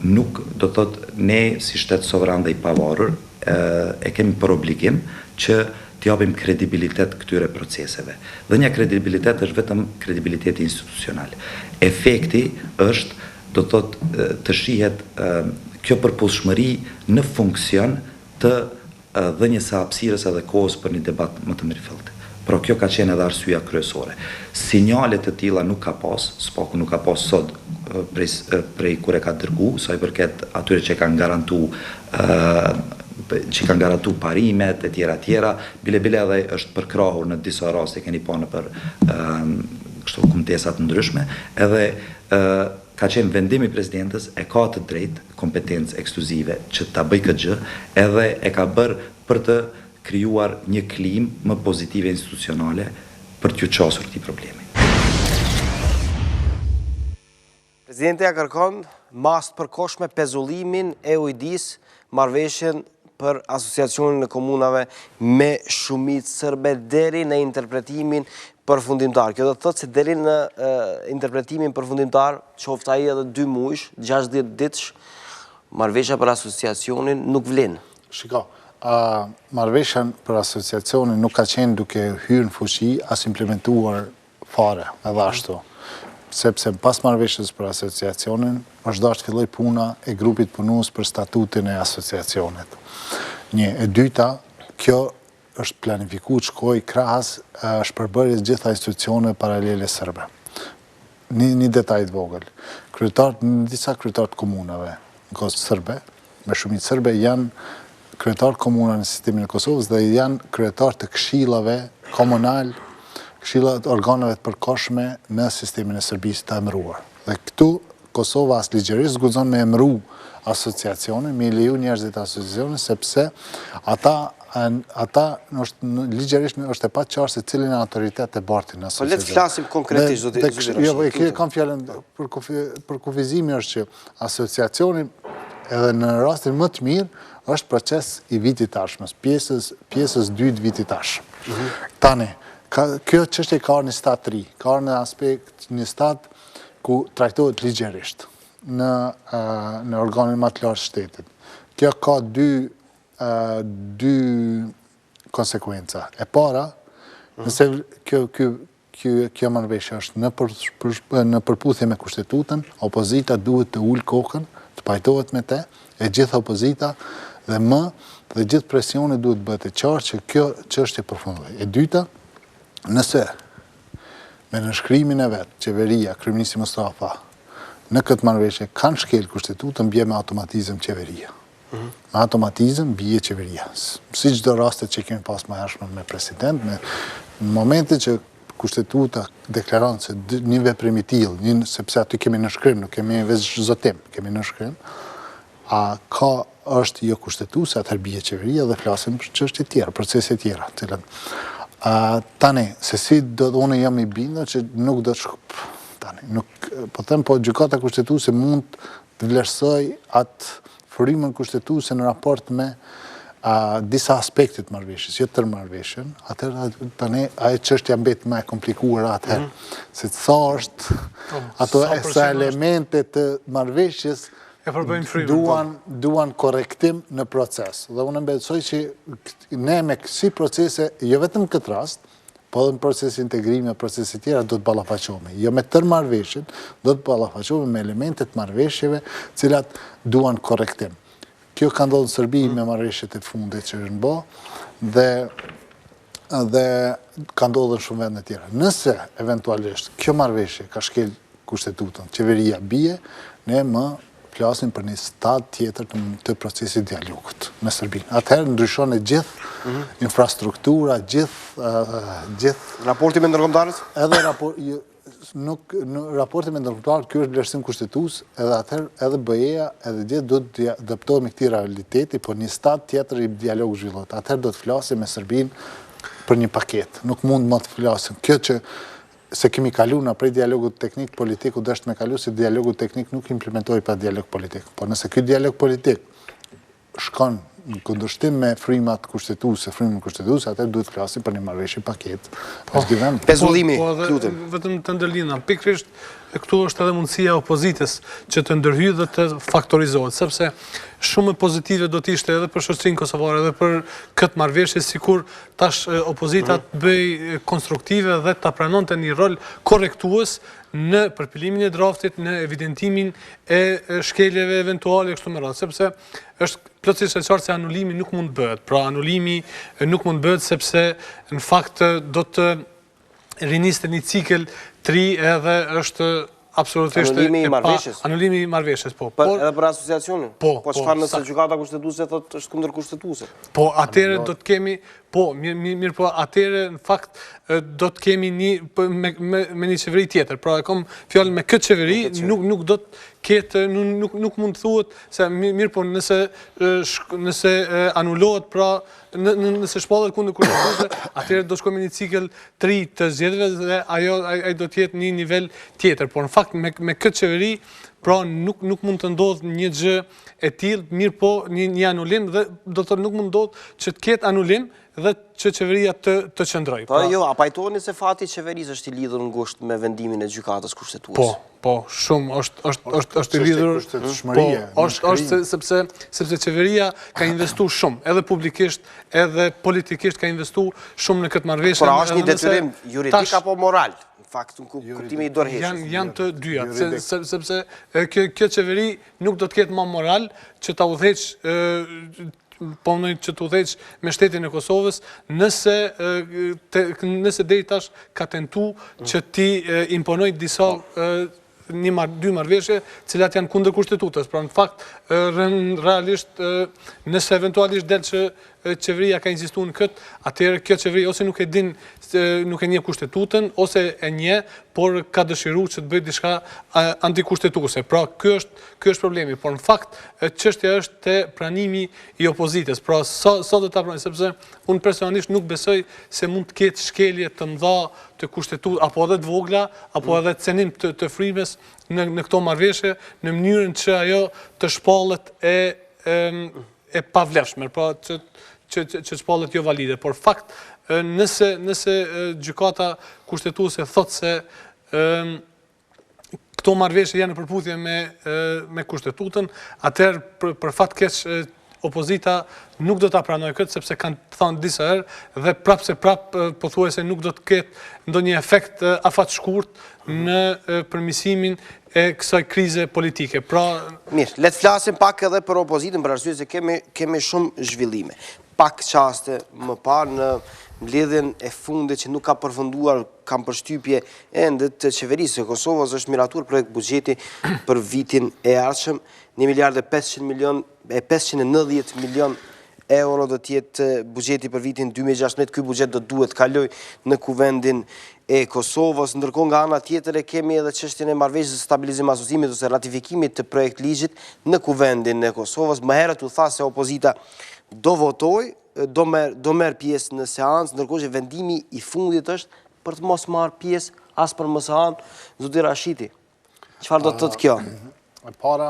Nuk do thotë ne si shtet sovran dhe I pavarur e kemi për obligim që të japim kredibilitet këtyre proceseve. Dhe një kredibilitet është vetëm kredibiliteti institucional. Efekti është, do thotë, të shihet kjo përputhshmëri në funksion të dhënies së hapësirës edhe kohës për një debat më të mirëfillt. Por kjo ka qenë edhe arsyeja kryesore. Sinjale të tilla nuk ka pas, s'paku nuk ka pas sot prej kur e ka dërgu, sa I përket atyre që kanë garantu parimet e tjera, bile edhe është përkrahur në disa raste keni pa në për kështu kumtesat ndryshme, edhe ka qenë vendimi I presidentës e ka të drejtë kompetencë ekskluzive që ta bëj këtë gjë, edhe e ka bërë për të krijuar një klimë më pozitive institucionale për t'ju qasur këtij problemi. Presidentja kërkon masë të përkohshme pezullimin e ujdis marrëveshjen për asociacionin e komunave me shumicë serbe deri në interpretimin përfundimtar. Kjo do të thotë se deri në interpretimin përfundimtar, qoftë ai edhe 2 muaj, 60 ditësh, marrëveshja për asociacionin nuk vlen. Shiko, marrëveshja për asociacionin nuk ka qenë duke hyrë në fuqi as implementuar fare edhe ashtu. Sepse pas marrëveshjes për asociacionin, është dashur të filloj puna e grupit punues për statutin e asociacionit. E dyta, kjo është planifikuar të shkojë krahas shpërbërjes gjitha institucione paralele serbe. Një detaj të vogël. Disa kryetarë të komunave në Kosovë serbe, me shumicë serbe, janë kryetarë komuna në sistemin e Kosovës dhe janë kryetarë të këshillave komunal, këshillat organeve të përkohshme në sistemin e Serbisë të emëruar. Dhe këtu Kosova as ligjërisht guxon me emëru asociacionin, me leju njerëzit asociacionin, sepse ata ligjërisht është e paqartë se cilin e autoritet e bartin në asociacion. Po le të flasim konkretisht. Jo, e kam fjalën për kufizimi është që asociacioni edhe në rastin më të mirë është proces I vitit tashmë, pjesës 2 të vitit tashmë. Tani, kjo çështje ka një stat të ri, ka në aspekt një stat ku trajtohet ligjërisht në organin më të lartë shtetit. Kjo ka dy konsekuenca. E para, nëse kjo marrëveshje është në përputhje me kushtetutën, opozita duhet të ulë kokën, të pajtohet me te, e gjithë opozita dhe gjithë presioni duhet bëhet e qartë që kjo çështje përfundoj. E dyta, nëse me nënshkrimin e vetë, qeveria, kryeministri Mustafa, në këtë marrëveshje kanë shkel kushtetutën, bje me automatizëm qeveria. Me automatizëm bje qeveria. Si çdo rastet që kemi pas më hershme me president, në momentin që kushtetuta deklaron se një veprim i tillë, sepse aty kemi nënshkrim, nuk kemi veç zotim, kemi nënshkrim, a ka është jo kushtetuese, atëherë bie qeveria dhe flasim për çështje tjera, procese tjera, të cilat tani, se si unë jam i bindur që nuk do të po them, po gjykata kushtetuese mund të vlerësoj atë frymën kushtetuese në raport me disa aspektet marrëveshjes, jo tërë marrëveshjen, atëherë tani ajo çështja mbet më e komplikuar atëherë, se sa është ato sa elemente të marrëveshjes duan korrektim në proces. Dhe unë besoj që ne me kësi procese, jo vetëm këtë rast, po edhe në proces integrimi e procese tjera do të ballafaqohemi. Jo me tërë marrëveshjen, do të ballafaqohemi me elementet marrëveshjeve cilat duan korrektim. Kjo ka ndodhur në Serbi me marrëveshjet e fundit që është bë dhe ka ndodhur në shumë vende tjera. Nëse eventualisht kjo marrëveshje ka shkel kushtetutën, qeveria bie, ne më flasim për një stad tjetër të procesit dialogut me Serbinë. Atëherë ndryshon e gjithë infrastruktura, gjithë... Raporti me ndërkombëtarët? Edhe raporti me ndërkombëtarët, kjo është vlerësim kushtetues, edhe atëherë edhe BE-ja, edhe gjithë do të adaptohemi këtij realiteti, por një stad tjetër i dialogu zhvillohet. Atëherë do të flasim me Serbinë për një paketë. Nuk mund më të flasim. Kjo që se kemi kalu në prej dialogut teknik politik, u dështë me kalu se dialogut teknik nuk implementoj pa dialog politik. Por nëse kjo dialog politik shkon në kundërshtim me frimat kushtetuese, atëherë duhet flasim për një marrëveshje paket. Pezullimi, lutem. Vetëm të ndërlidhna, pikërisht këtu është edhe mundësia e opozitës që të ndërhyjë dhe të faktorizohet, sepse shumë pozitive do të ishte edhe për shoqërinë kosovare edhe për këtë marrëveshje, sikur tash opozita të bëj konstruktive dhe ta pranonte një rol korrektues në përpilimin e draftit, në evidentimin e shkeljeve eventuale kështu me radhë, sepse është plotësisht e qartë se anulimi nuk mund bëhet. Pra anulimi nuk mund bëhet sepse në fakt do të riniste një cikël 3 edhe është absolutisht anulimi i marrëveshjes. Anulimi i marrëveshjes, po. Edhe për asociacionin? Po. Po çfarë nëse gjykata kushtetuese thotë është kundërkushtetuese? Po, atëherë do të kemi, po, mirë po, atëherë në fakt do të kemi me një qeveri tjetër. Pra, e kom fjalën me këtë qeveri, nuk do të ketë, nuk mund të thuhet se mirë po nëse anulohet, pra nëse shpallet kundër kushtetuese, atëherë do shkojmë në një cikël 3 të zgjedhjeve dhe ai do të jetë një nivel tjetër. Por në fakt me këtë qeveri, pra nuk mund të ndodhë një gjë e tillë, mirë po një anulim dhe do të nuk mund ndodhë që të ketë anulim dhe që qeveria të qëndroj. Po jo, a pajtoheni se fati i qeverisë është i lidhur ngushtë me vendimin e gjykatës kushtetuese? Po, shumë është i lidhur. Është sepse qeveria ka investu shumë, edhe publikisht, edhe politikisht ka investu shumë në këtë marrëveshje. Por a është një detyrim juridik apo moral? Në fakt, në kuptimi i dorëheqjes. Janë të dyja, sepse kjo qeveri nuk do të ketë më moral që ta udhëheq që të udhëheq me shtetin e Kosovës nëse deri tash ka tentu që ti imponoj disa dy marrëveshje cilat janë kundër kushtetutës. Pra në fakt, realisht, nëse eventualisht del që qeveria ka insistuar në këtë, atëherë kjo qeveri ose nuk e njeh kushtetutën, ose e njeh, por ka dëshiruar që të bëjë diçka antikushtetuese. Pra ky është problemi. Por në fakt, çështja është te pranimi i opozitës. Pra sa do ta pranojë, sepse unë personalisht nuk besoj se mund të ketë shkelje të mëdha të kushtetutës, apo edhe të vogla, apo edhe cenim të frymës në këto marrëveshje, në mënyrën që ajo të shpallet e pavlefshme, pra që shpallet jo valide. Por fakt, nëse gjykata kushtetuese thotë se këto marrëveshje janë në përputhje me kushtetutën, atëherë për fat keq opozita nuk do ta pranoj këtë, sepse kanë thënë disa herë dhe prapë se prapë pothuajse nuk do të ketë ndonjë efekt afat shkurt në përmirësimin e kësaj krize politike. Pra, mirë, le të flasim pak edhe për opozitën, për arsye se kemi shumë zhvillime. Pak qaste më parë në mbledhjen e fundit që nuk ka përfunduar, kam përshtypje ende të qeverisë së Kosovës, është miratuar projekt buxheti për vitin e ardhshëm, 1 miliard e 590 milion euro do të jetë buxheti për vitin 2016. Ky buxhet do duhet kaloj në kuvendin e Kosovës. Ndërkohë nga ana tjetër kemi edhe çështjen e marrëveshjes së stabilizimit asociimit ose ratifikimit të projekt ligjit në kuvendin e Kosovës. Më herët u tha se opozita do votoj, do merr pjesë në seancë, ndërkohë që vendimi i fundit është për të mos marrë pjesë as për mësahan. Zoti Rashiti, çfarë do të thotë kjo? E para,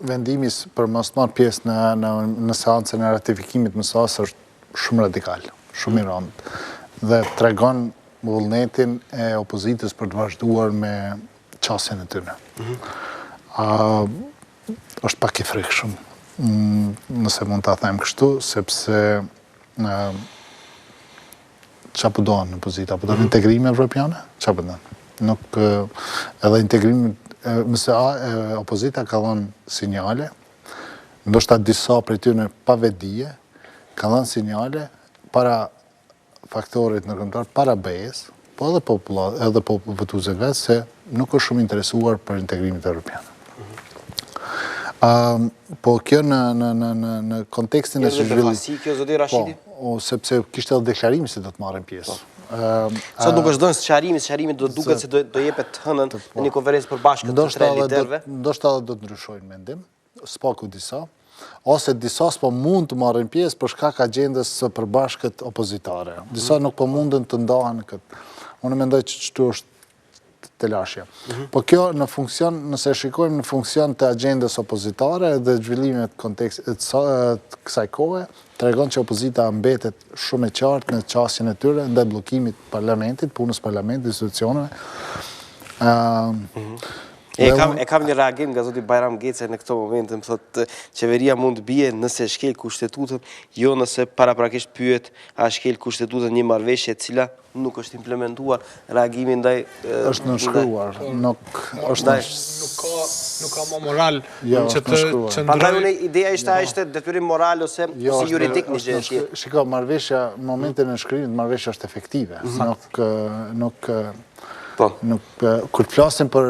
vendimi për mos marrë pjesë në seancën e ratifikimit mësas është shumë radikal, shumë i rëndë, dhe tregon vullnetin e opozitës për të vazhduar me qasjen e tyre. Është pak i frikshëm, nëse mund ta them kështu, sepse çfarë po doan opozita? Po doan integrime evropiane? Çfarë po doan? Nuk edhe integrimi mëse opozita ka dhënë sinjale, ndoshta disa prej tyre pa vetdije, ka dhënë sinjale para faktorit ndërkombëtar, para BE-s, po edhe votuesve se nuk është shumë interesuar për integrimin evropian. Po kjo në kontekstin e zhvillimit. Kjo zoti Rashiti? Po, sepse kishte edhe deklarimi se do të marrin pjesë. Sa nuk është dhënë sqarimi do duket se do jepet hënën në një konferencë përbashkët të tre liderëve. Ndoshta do të ndryshojnë mendim, s'paku disa, ose disa s'po mund të marrin pjesë për shkak agjendës së përbashkët opozitare. Disa nuk po mundën të ndahen këtë. Unë mendoj që çtu është telashja. Po kjo në funksion, nëse shikojmë në funksion të agjendës opozitare dhe zhvillimet kontekstit kësaj kohe, tregon që opozita mbetet shumë e qartë në qasjen e tyre ndaj bllokimit të parlamentit, punës parlamentit, institucioneve. E kam një reagim nga zoti Bajram Gece në këto momente, më thotë qeveria mund bie nëse shkel kushtetutën, jo nëse paraprakisht pyet a shkel kushtetutën një marrëveshje e cila nuk është implementuar. Reagimi ndaj është nënshkruar, nuk ka më moral që të qëndrojë. Prandaj unë ideja ishte detyrim moral ose juridik një gjë tjetër. Shiko, marrëveshja në momentin e nënshkrimit marrëveshja është efektive. Kur të flasim për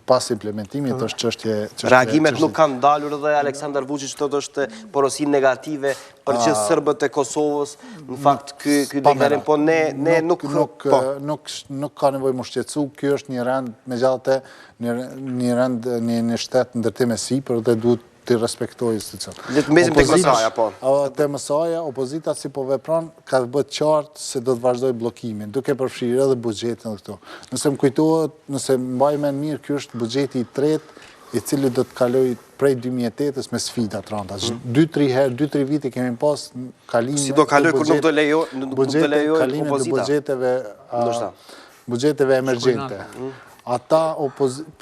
pas implementimit është çështje. Reagimet nuk kanë dalur dhe Aleksandar Vučić thotë është porosi negative për që serbët e Kosovës, në fakt ky deklarim, po ne nuk ka nevojë më shqetësu, ky është një rend megjithatë një rend një shtet ndërtim e sipër dhe duhet të respektoj institucion. Le të mbesim tek Mësaja, po. Te Mësaja, opozita si po vepron ka bërë qartë se do të vazhdoj bllokimin, duke përfshirë edhe buxhetin dhe këto. Nëse më kujtohet, nëse mbaj mend mirë, ky është buxheti i tretë i cili do të kaloj prej 2008-s me sfida të rënda. 2-3 vite kemi pas kalimin. Si do kaloj kur nuk do lejoj opozita? Buxheteve emergjente. Ata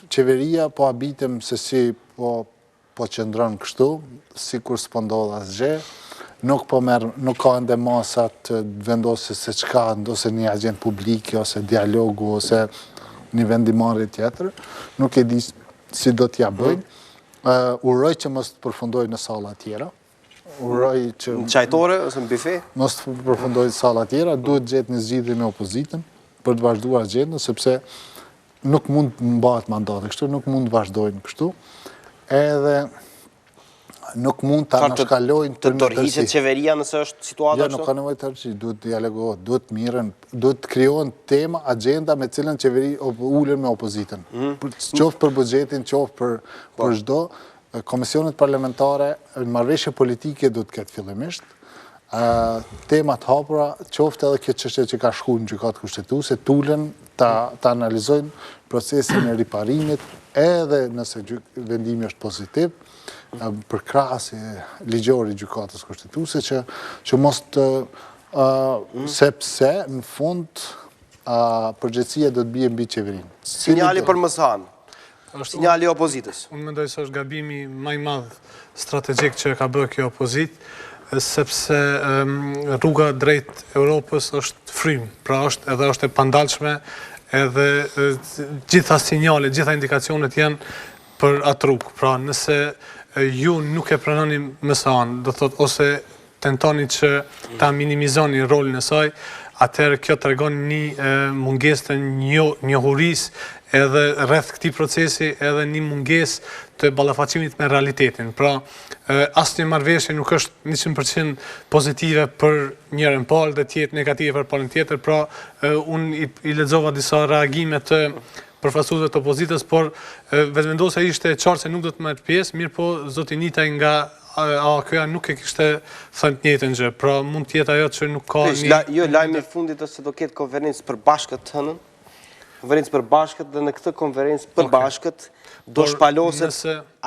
qeveria po habitem se si po qëndron kështu, si kur s'po ndodh asgjë, nuk ka ende masat vendosë se çka, ose një agent publike, ose dialogu, ose një vendimarrje tjetër, nuk e di si do t'ja bëjnë. Uroj që mos të përfundoj në salla tjera. Uroj që... Në qajtore, ose në bife? Mos të përfundoj në salla tjera, duhet gjetë një zgjidhje me opozitën për të vazhduar agjendën, sepse nuk mund të mbahet mandati kështu, nuk mund të vazhdojnë kështu. Edhe nuk mund të anashkalojnë të dorëhiqet qeveria nëse është situata kështu? Jo, nuk ka nevojë të dorëhiqet, duhet të dialogohet, duhet të mirën, duhet të krijohen tema, agenda me cilën qeveri ulen me opozitën. Qoftë për buxhetin, qoftë për çdo, komisionet parlamentare, marrëveshje politike duhet të ketë fillimisht. Temat hapura, qoftë edhe kjo çështje që ka shkuar në gjykatë kushtetuese, tulen ta analizojnë procesin e riparimit, edhe nëse vendimi është pozitiv, për krahas ligjor i gjykatës kushtetuese që mos të sepse në fund përgjegjësia do të bie mbi qeverinë. Sinjali për Mësahan. Sinjali opozitës. Unë mendoj se është gabimi më i madh strategjik që ka bërë kjo opozitë, sepse rruga drejt Europës është frym, pra është e pandalshme, edhe gjitha sinjale, gjitha indikacionet janë për atë rrugë. Pra nëse ju nuk e pranoni MSA-n, do thot ose tentoni që ta minimizoni rolin e saj, atëherë kjo tregon një mungesë të njohurisë edhe rreth këtij procesi, edhe një mungesë të ballafaqimit me realitetin. Pra, asnjë marrëveshje nuk është 100% pozitive për njërin palë dhe tjetër negative për palën tjetër. Pra, unë i lexova disa reagime të përfaqësuesve të opozitës, por vetëvendosja ishte e qartë se nuk do të marrë pjesë, mirë po zoti Nitaj nga AAK-ja nuk e kishte thënë të njëjtën gjë. Pra, mund të jetë ajo që nuk ka Jo, lajmi i fundit është se do ketë konferencë përbashkët të hënën. Konferencë përbashkët dhe në këtë konferencë përbashkët do shpaloset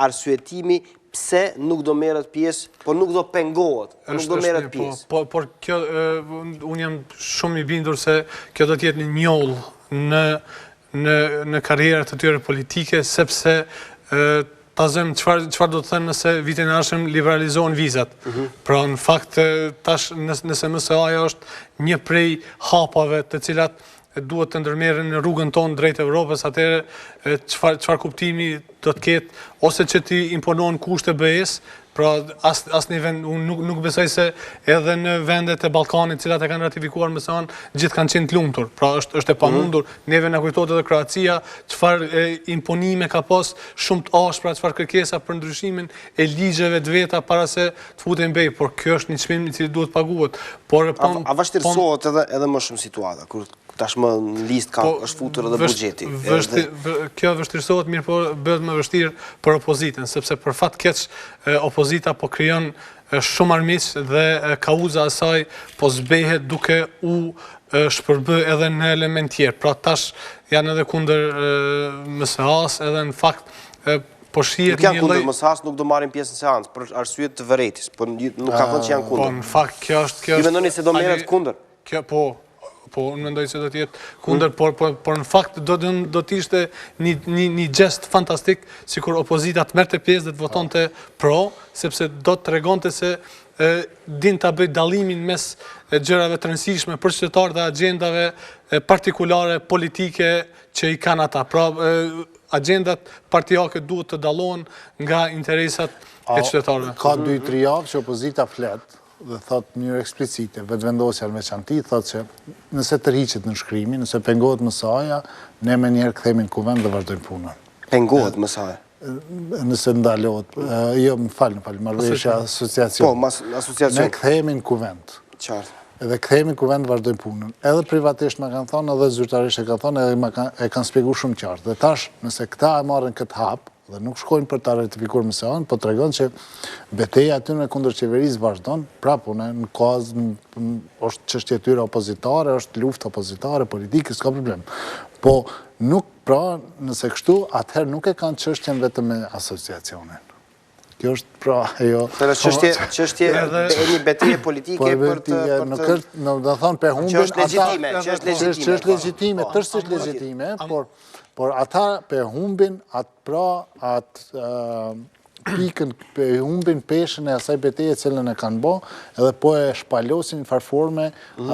arsyetimi pse nuk do merret pjesë, por nuk do pengohet, nuk do merret pjesë. Por kjo, unë jam shumë i bindur se kjo do të jetë një njoll në karrierat të tyre politike, sepse ta zëmë çfarë do të thënë nëse vitin e ardhshëm liberalizohen vizat. Pra në fakt tash nëse MSA-ja është një prej hapave të cilat duhet të ndërmerren në rrugën tonë drejt Evropës, atëherë çfarë kuptimi do të ketë, ose që ti imponon kushte BE-s, pra asnjë vend, unë nuk besoj se edhe në vendet e Ballkanit, cilat e kanë ratifikuar MSA-n, gjithë kanë qenë të lumtur. Pra është e pamundur, neve na kujtohet edhe Kroacia, çfarë imponime ka pas shumë të ashpra, çfarë kërkesa për ndryshimin e ligjeve të veta para se të futen BE, por kjo është një çmim i cili duhet paguhet. Por a vështirësohet edhe më shumë situata kur tashmë në listë është futur edhe buxheti. Kjo vështirësohet, mirë po bëhet më vështirë për opozitën, sepse për fat keq opozita po krijon shumë armiq dhe kauza e saj po zbehet duke u shpërbë edhe në element tjerë. Pra tash janë edhe kundër MSA-s, edhe në fakt po shihet një lloj. Nuk janë kundër MSA-s, nuk do marrin pjesë në seancë për arsye të vërejtjes, por nuk ka thënë që janë kundër. Po në fakt kjo është. Ju mendoni se do merret kundër? Kjo po, unë mendoj se do të jetë kundër, por në fakt do të ishte një gest fantastik, sikur opozita të merrte pjesë dhe të votonte pro, sepse do të tregonte se din ta bëj dallimin mes gjërave të rëndësishme për qytetarët dhe agjendave partikulare politike që i kanë ata. Pra, agjendat partijake duhet të dallohen nga interesat e qytetarëve. Ka 2-3 javë që opozita flet dhe thot në mënyrë eksplicite, vetëvendosja në veçanti, thot që nëse tërhiqet në shkrimi, nëse pengohet MSA-ja, ne me njerë kthehemi në kuvent dhe vazhdojmë punën. Pengohet MSA-ja? Nëse ndalohet, jo, më falë, marrëveshja asociacion. Po, asociacion. Ne kthehemi në kuvent. Qartë. Edhe kthehemi në kuvent dhe vazhdojmë punën. Edhe privatisht më kanë thonë, edhe zyrtarisht e kanë thonë, edhe e kanë shpjeguar shumë qartë. Dhe tash, nëse këta e marrin këtë hap, dhe nuk shkojnë për ta ratifikuar MSA-n, po tregon që betejë aty në kundër qeverisë vazhdon, prapë në kozë, është çështje e tyre opozitare, është luftë opozitare, politike, s'ka problem. Po nuk, pra, nëse kështu, atëherë nuk e kanë çështjen vetëm me asociacionin. Kjo është pra ajo. Për çështje e një betejë politike për të do thonë pe humbin ata. Që është legjitime, tërësisht legjitime, por ata pe humbin atë pikën, pe humbin peshën e asaj betejë e cilën e kanë bë, edhe po e shpalosin në farforme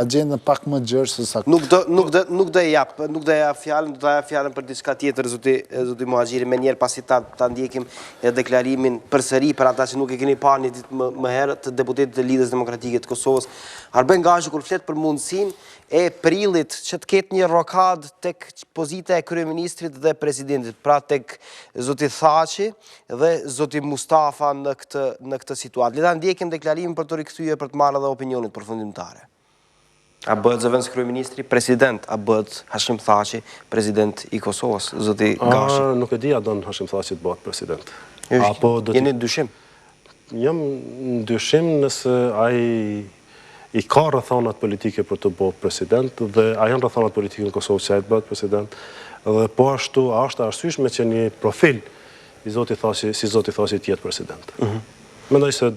agjendën pak më gjerë se sa. Nuk do e jap fjalën, do ta jap fjalën për diçka tjetër zoti Muhaxhiri, me njerë pasi ta ndjekim edhe deklarimin përsëri për ata që nuk e keni parë një ditë më herët të deputetit të Lidhjes Demokratike të Kosovës. Arben Gazhi kur flet për mundësinë e prillit që të ketë një rokad tek pozita e kryeministrit dhe presidentit, pra tek zoti Thaçi dhe zoti Mustafa në këtë situatë. Le ta ndjekim deklarimin për të rikthyer për të marrë edhe opinionit përfundimtare. A bëhet zëvendës kryeministri president, a bëhet Hashim Thaçi president i Kosovës, zoti Gashi? Nuk e di a don Hashim Thaçi të bëhet president. Jeni në dyshim? Jam në dyshim nëse ai I ka rrethonat politike për të bërë president dhe a janë rrethonat politike në Kosovë që ai të bëhet president dhe po ashtu është arsyeshme që një profil si zoti Thaçi të jetë president. Mendoj se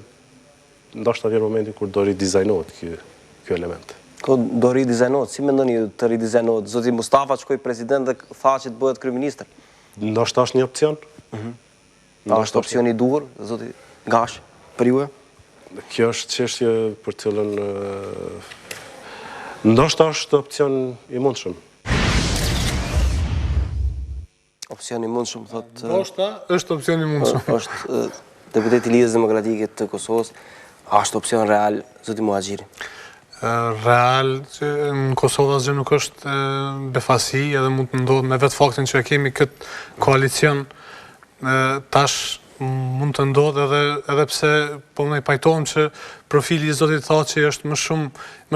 ndoshta vjen momenti kur do ridizajnohet ky element. Ko do ridizajnohet? Si mendoni të ridizajnohet? Zoti Mustafa shkoi president dhe Thaçi të bëhet kryeministër? Ndoshta është një opcion. A është opcioni i duhur, zoti Gash, për ju? Kjo është çështje për cilën ndoshta është opcion i mundshëm. Opcioni i mundshëm, thotë... Ndoshta është opcion i mundshëm. Është deputeti i Lidhjes Demokratike të Kosovës, a është opcion real, zoti Muhaxhiri? Real që në Kosovë asgjë nuk është befasi edhe mund të ndodhë me vetë faktin që kemi këtë koalicion tash mund të ndodhë edhe pse po më pajtohem që profili i zotit Thaçi është më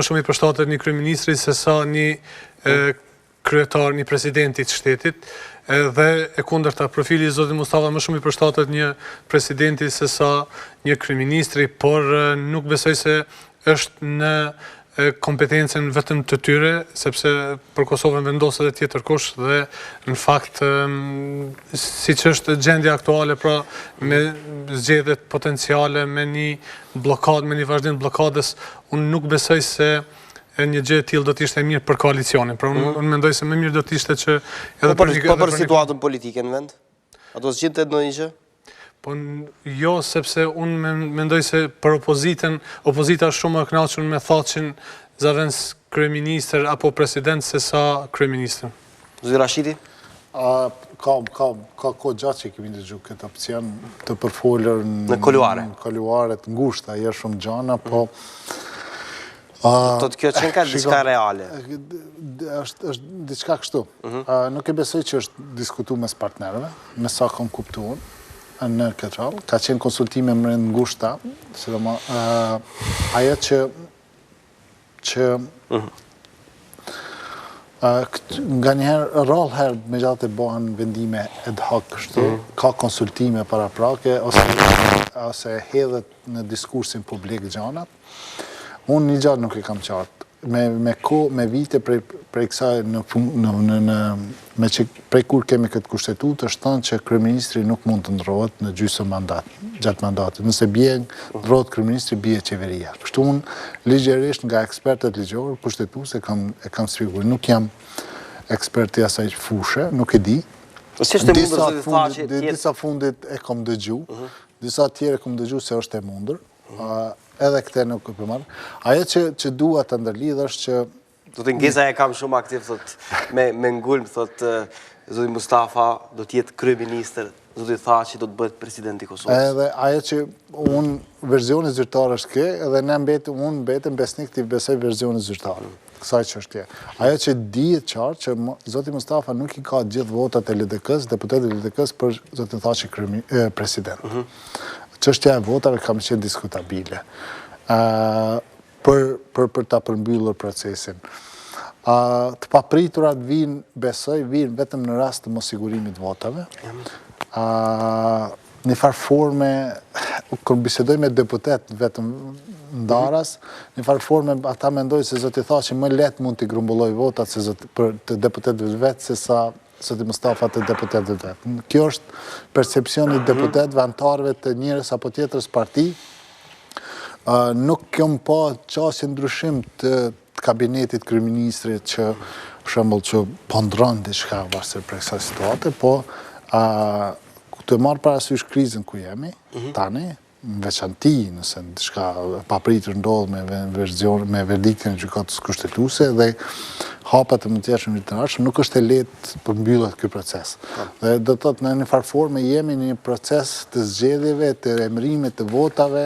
shumë i përshtatet një kryeministri se sa një kryetar, një presidenti të shtetit, dhe e kundërta profili i zotit Mustafa më shumë i përshtatet një presidenti se sa një kryeministri, por nuk besoj se është në kompetencen vetëm të tyre, sepse për Kosovën vendosë edhe tjetër kush dhe në fakt, si që është gjendja aktuale, pra me zgjedhjet potenciale, me një blokad, me një vazhdim blokadës, unë nuk besoj se një gjë e tillë do të ishte mirë për koalicionin. Pra unë mendoj se më mirë do të ishte që edhe për situatën politike në vend? A do zgjidhet ndonjë gjë? Po jo, sepse unë mendoj se për opozita shumë e kënaqur me Thaçin zavens kryeministër apo president se sa kryeministër. Zoti Rashiti? Ka kohë gjatë që kemi dëgjuar këtë opcion të përfolur në kuluare të ngushta, jo shumë gjana, po do të kjo qenë ka diçka reale? është diçka kështu. Nuk e besoj që është diskutuar mes partnerëve, me sa kam kuptuar në këtë rrallë. Ka qenë konsultime më ngushta, sidomos ajo që nga njëherë rrallë me gjatë e bëhen vendime ad hoc kështu, ka konsultime paraprake ose hedhet në diskursin publik gjanat. Unë një gjatë nuk e kam qartë. Me vite prej kësaj prej kur kemi këtë kushtetutë, është thënë që kryeministri nuk mund të ndrohet në gjysmë mandat, gjatë mandatit. Nëse bie ndrohet kryeministri, bie qeveria. Kështu unë ligjërisht nga ekspertët ligjorë, kushtetuese e kam sfiguar. Nuk jam ekspert i asaj fushë, nuk e di. Disa fundit e kam dëgju, disa tjerë e kam dëgju se është e mundur. Edhe këte nuk e përmarë. Ajo që dua të ndërlidh është që... Do të ngesa e kam shumë aktiv, thot, me ngulm, thot, zoti Mustafa do t'jetë kryeministër, zoti Thaçi do të bëhet presidenti i Kosovës. Edhe ajo që unë verzioni zyrtar është kë, edhe unë mbetëm besnik të besoj verzioni zyrtar. Kësaj që është kë. Ajo që dihet qartë që zoti Mustafa nuk i ka gjithë votat e LDK-s, deputetet e LDK-s për zotin Thaçi president. Çështja e votave kam qenë diskutabile për ta përmbyllur procesin. Të papriturat besoj vinë vetëm në rast të mosigurimit votave. Në farë forme, kur bisedoj me deputet vetëm ndaras, në farë forme ata mendoj se zoti Thaçi më lehtë mund t'i grumbulloj votat për të deputetëve vetë se sa zoti Mustafa të deputetëve vetë. Kjo është percepcioni deputetëve, antarëve të njërës apo tjetërës parti. Nuk këm pa qasje ndryshim të kabinetit kryeministrit që shembull që pondron diçka varësisht për kësaj situate, po të marr parasysh krizën ku jemi tani, në veçanti nëse diçka papritur ndodh me verdiktin e gjykatës kushtetuese dhe hapat e mëtejshëm të ardhshëm, nuk është e lehtë të mbyllet ky proces. Dhe do të thotë në një farë forme jemi në një proces të zgjedhjeve, të emërimit të votave,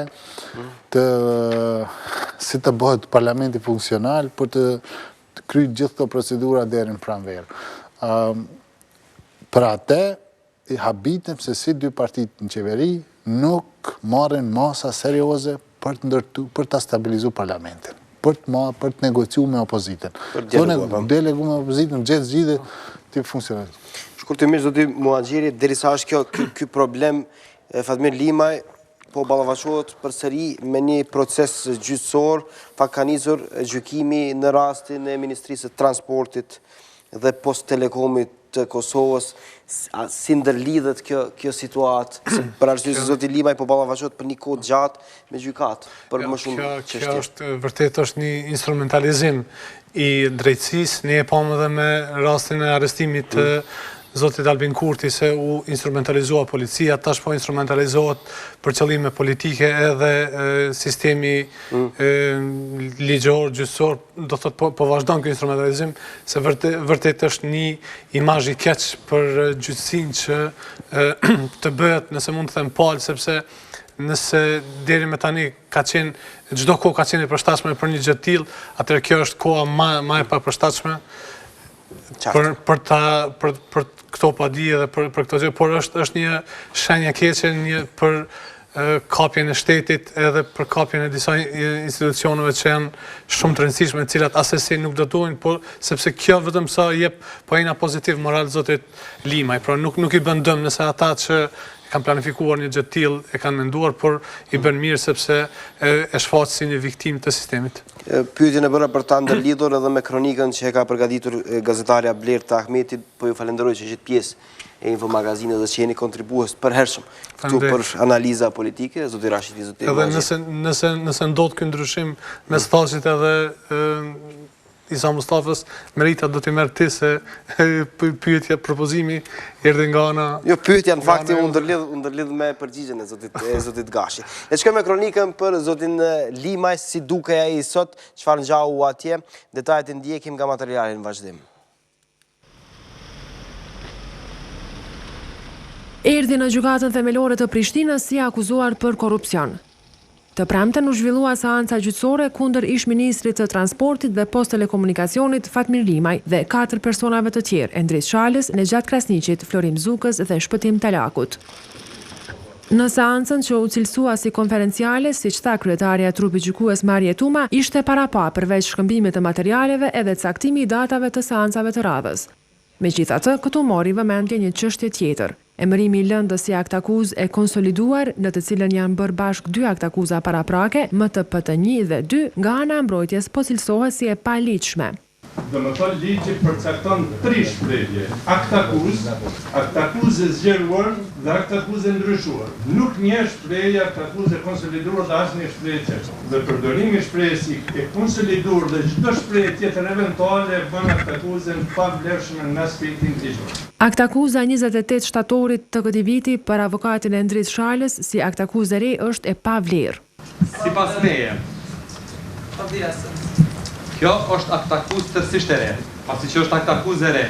si të bëhet parlamenti funksional për të kryer gjithë këto procedura deri në pranverë. Për atë i habitem se si dy partitë në qeveri nuk marrin masa serioze për ta stabilizuar parlamentin, për të negociuar me opozitën. Delegu me opozitën, gjithë zgjidhje të funksionojë. Shkurtimisht zoti Muhaxhiri, derisa është ky problem, Fatmir Limaj po ballafaqohet përsëri me një proces gjyqësor, ka nisur gjykimi në rastin e Ministrisë së Transportit dhe Post Telekomit të Kosovës, si ndërlidhet kjo situatë, për arsye se zoti Limaj po ballafaqohet për një kohë gjatë me gjykatë, për më shumë çështje. Kjo është vërtet është një instrumentalizim i drejtësisë, ne e pamë edhe me rastin e arrestimit të zotit Albin Kurti se u instrumentalizua policia, tash po instrumentalizohet për qëllime politike edhe sistemi ligjor, gjyqësor, do thot po vazhdon ky instrumentalizim, se vërtet është një imazh i keq për gjyqësinë që të bëhet, nëse mund të them palë, sepse nëse deri me tani çdo kohë ka qenë e përshtatshme për një gjë të tillë, atëherë kjo është koha më e papërshtatshme për këto padi edhe për këto gjë, por është një shenjë keqe për kapjen e shtetit edhe për kapjen e disa institucioneve që janë shumë të rëndësishme, të cilat asesi nuk do duhen, por sepse kjo vetëm sa jep pajina pozitiv moral zotit Limaj, pra nuk i bën dëm nëse ata që kanë planifikuar një gjë të tillë e kanë menduar, por i bën mirë sepse e shfaq si një viktimë të sistemit. Pyetjen e bëra për ta ndërlidhur edhe me kronikën që e ka përgatitur gazetarja Blerta Ahmeti, po ju falenderoj që ishit pjesë e Infomagazinit dhe që jeni kontribues përhershëm këtu për analiza politike, zoti Rashiti, zoti. Edhe nëse ndodh ky ndryshim mes thashit edhe Isa Mustafës, merita do t'i merr ti se pyetja, propozimi erdhi nga ana. Jo, pyetja në fakt u ndërlidh me përgjigjen e zotit Gashi. Le të shkojmë me kronikën për zotin Limaj, si dukej ai sot, çfarë ngjau atje, detajet e ndjekim nga materiali në vazhdim. Erdhi në gjykatën themelore të Prishtinës si akuzuar për korrupsion. Të premten u zhvillua seanca gjyqësore kundër ish-ministrit të transportit dhe post telekomunikacionit Fatmir Limaj dhe 4 personave të tjerë, Endris Shalës, Nejat Krasniqit, Florim Zukës dhe Shpëtim Talakut. Në seancën që u cilësua si konferenciale, siç tha kryetarja e trupit gjykues Marje Tuma, ishte parapa përveç shkëmbimit të materialeve edhe caktimi i datave të seancave të radhës. Megjithatë, këtu mori vëmendje një çështje tjetër. Emërimi i lëndës si aktakuz e konsoliduar, në të cilën janë bërë bashkë 2 aktakuza paraprake, MTPT1 dhe 2, nga ana e mbrojtjes po cilësohet si e paligjshme. Dhe më thonë ligji përcakton 3 shprehje: aktakuzë zgjeruar dhe aktakuzë ndryshuar. Nuk një shprehje aktakuzë konsoliduar dhe asnjë shprehje tjetër. Dhe përdorimi i shprehjes e konsoliduar dhe çdo shprehje tjetër eventuale bën aktakuzën pavlerëshme në aspektin ligjor. Aktakuza 28 shtatorit të këtij viti për avokatin Endris Shalës si aktakuzë e re është e pavlerë. Sipas meje, kjo është aktakuzë tërësisht e re, pasi që është aktakuzë e re.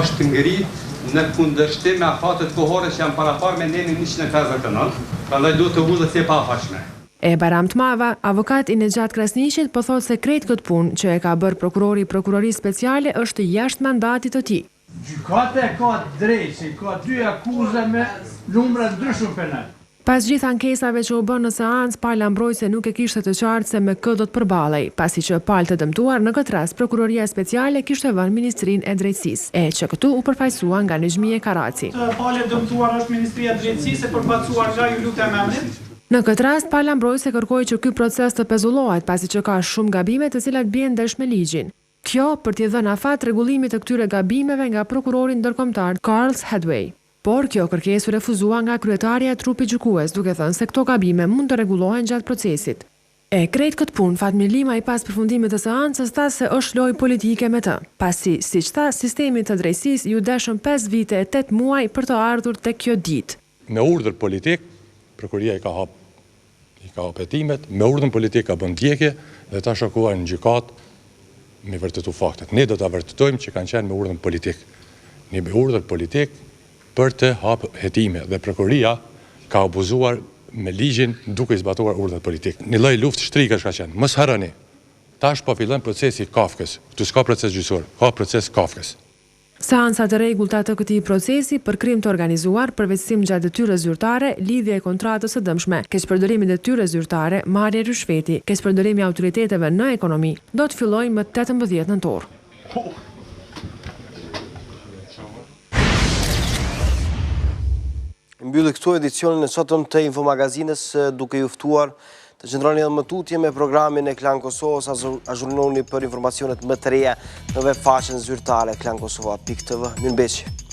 Është ngrit në kundërshtim me afatet kohore që janë parapar me nenin 159, prandaj duhet të vullet si e pafaqshme. E Baram Tmava, avokat i Nejat Krasniqit, po thotë se krejt këtë punë që e ka bërë prokurori i prokurorisë speciale është jashtë mandatit të tij. Gjykata ka drejtë, ka 2 akuza me numra ndryshme penal. Pas gjithë ankesave që u bën në seancë, pala mbrojtëse nuk e kishte të qartë se me kë do të përballej, pasi që palë të dëmtuar në këtë rast prokuroria speciale kishte vënë Ministrinë e Drejtësisë, e që këtu u përfaqësua nga Nexhmije Karaci. Pala e dëmtuar është Ministria e Drejtësisë, e përfaqësuar nga ju lutem emrin. Në këtë rast, pala mbrojtëse kërkoi që ky proces të pezullohet, pasi që ka shumë gabime të cilat bien ndesh me ligjin. Kjo për t'i dhënë afat rregullimit të këtyre gabimeve nga prokurori ndërkombëtar Carl Hadway. Por kjo kërkesë u refuzua nga kryetaria e trupit gjykues, duke thënë se këto gabime mund të rregullohen gjatë procesit. E krejt këtë punë, Fatmir Limaj pas përfundimit të seancës tha se është lojë politike me të, pasi, siç tha, sistemi të drejtësisë ju deshën 5 vite e 8 muaj për të ardhur tek kjo ditë. Me urdhër politik, prokuroria i ka hap hetimet, me urdhën politik ka bën ndjekje dhe ta shokuar në gjykatë me vërtetu faktet. Ne do ta vërtetojmë që kanë qenë me urdhën politik. Ne me urdhër politik për të hapë hetime dhe prokuroria ka abuzuar me ligjin duke i zbatuar urdhët politik. Një lloj luftë shtrikësh ka qenë. Mos harroni. Tash po fillon procesi Kafkës. Këtu s'ka proces gjyqësor, ka proces Kafkës. Seanca të rregullta të këtij procesi për krim të organizuar, përveçsim gjatë detyrës zyrtare, lidhje e kontratës së dëmshme, keqpërdorimi i detyrës zyrtare, marrje rishveti, keqpërdorimi i autoriteteve në ekonomi, do të fillojë më 18 nëntor. Mbyllë këtu edicionin e sotëm të Infomagazinës, duke ju ftuar të qëndroni edhe më tutje me programin e Klan Kosovës, azhurnoni për informacionet më të reja në web faqen zyrtare klankosova.tv. Mirëmbëjtje.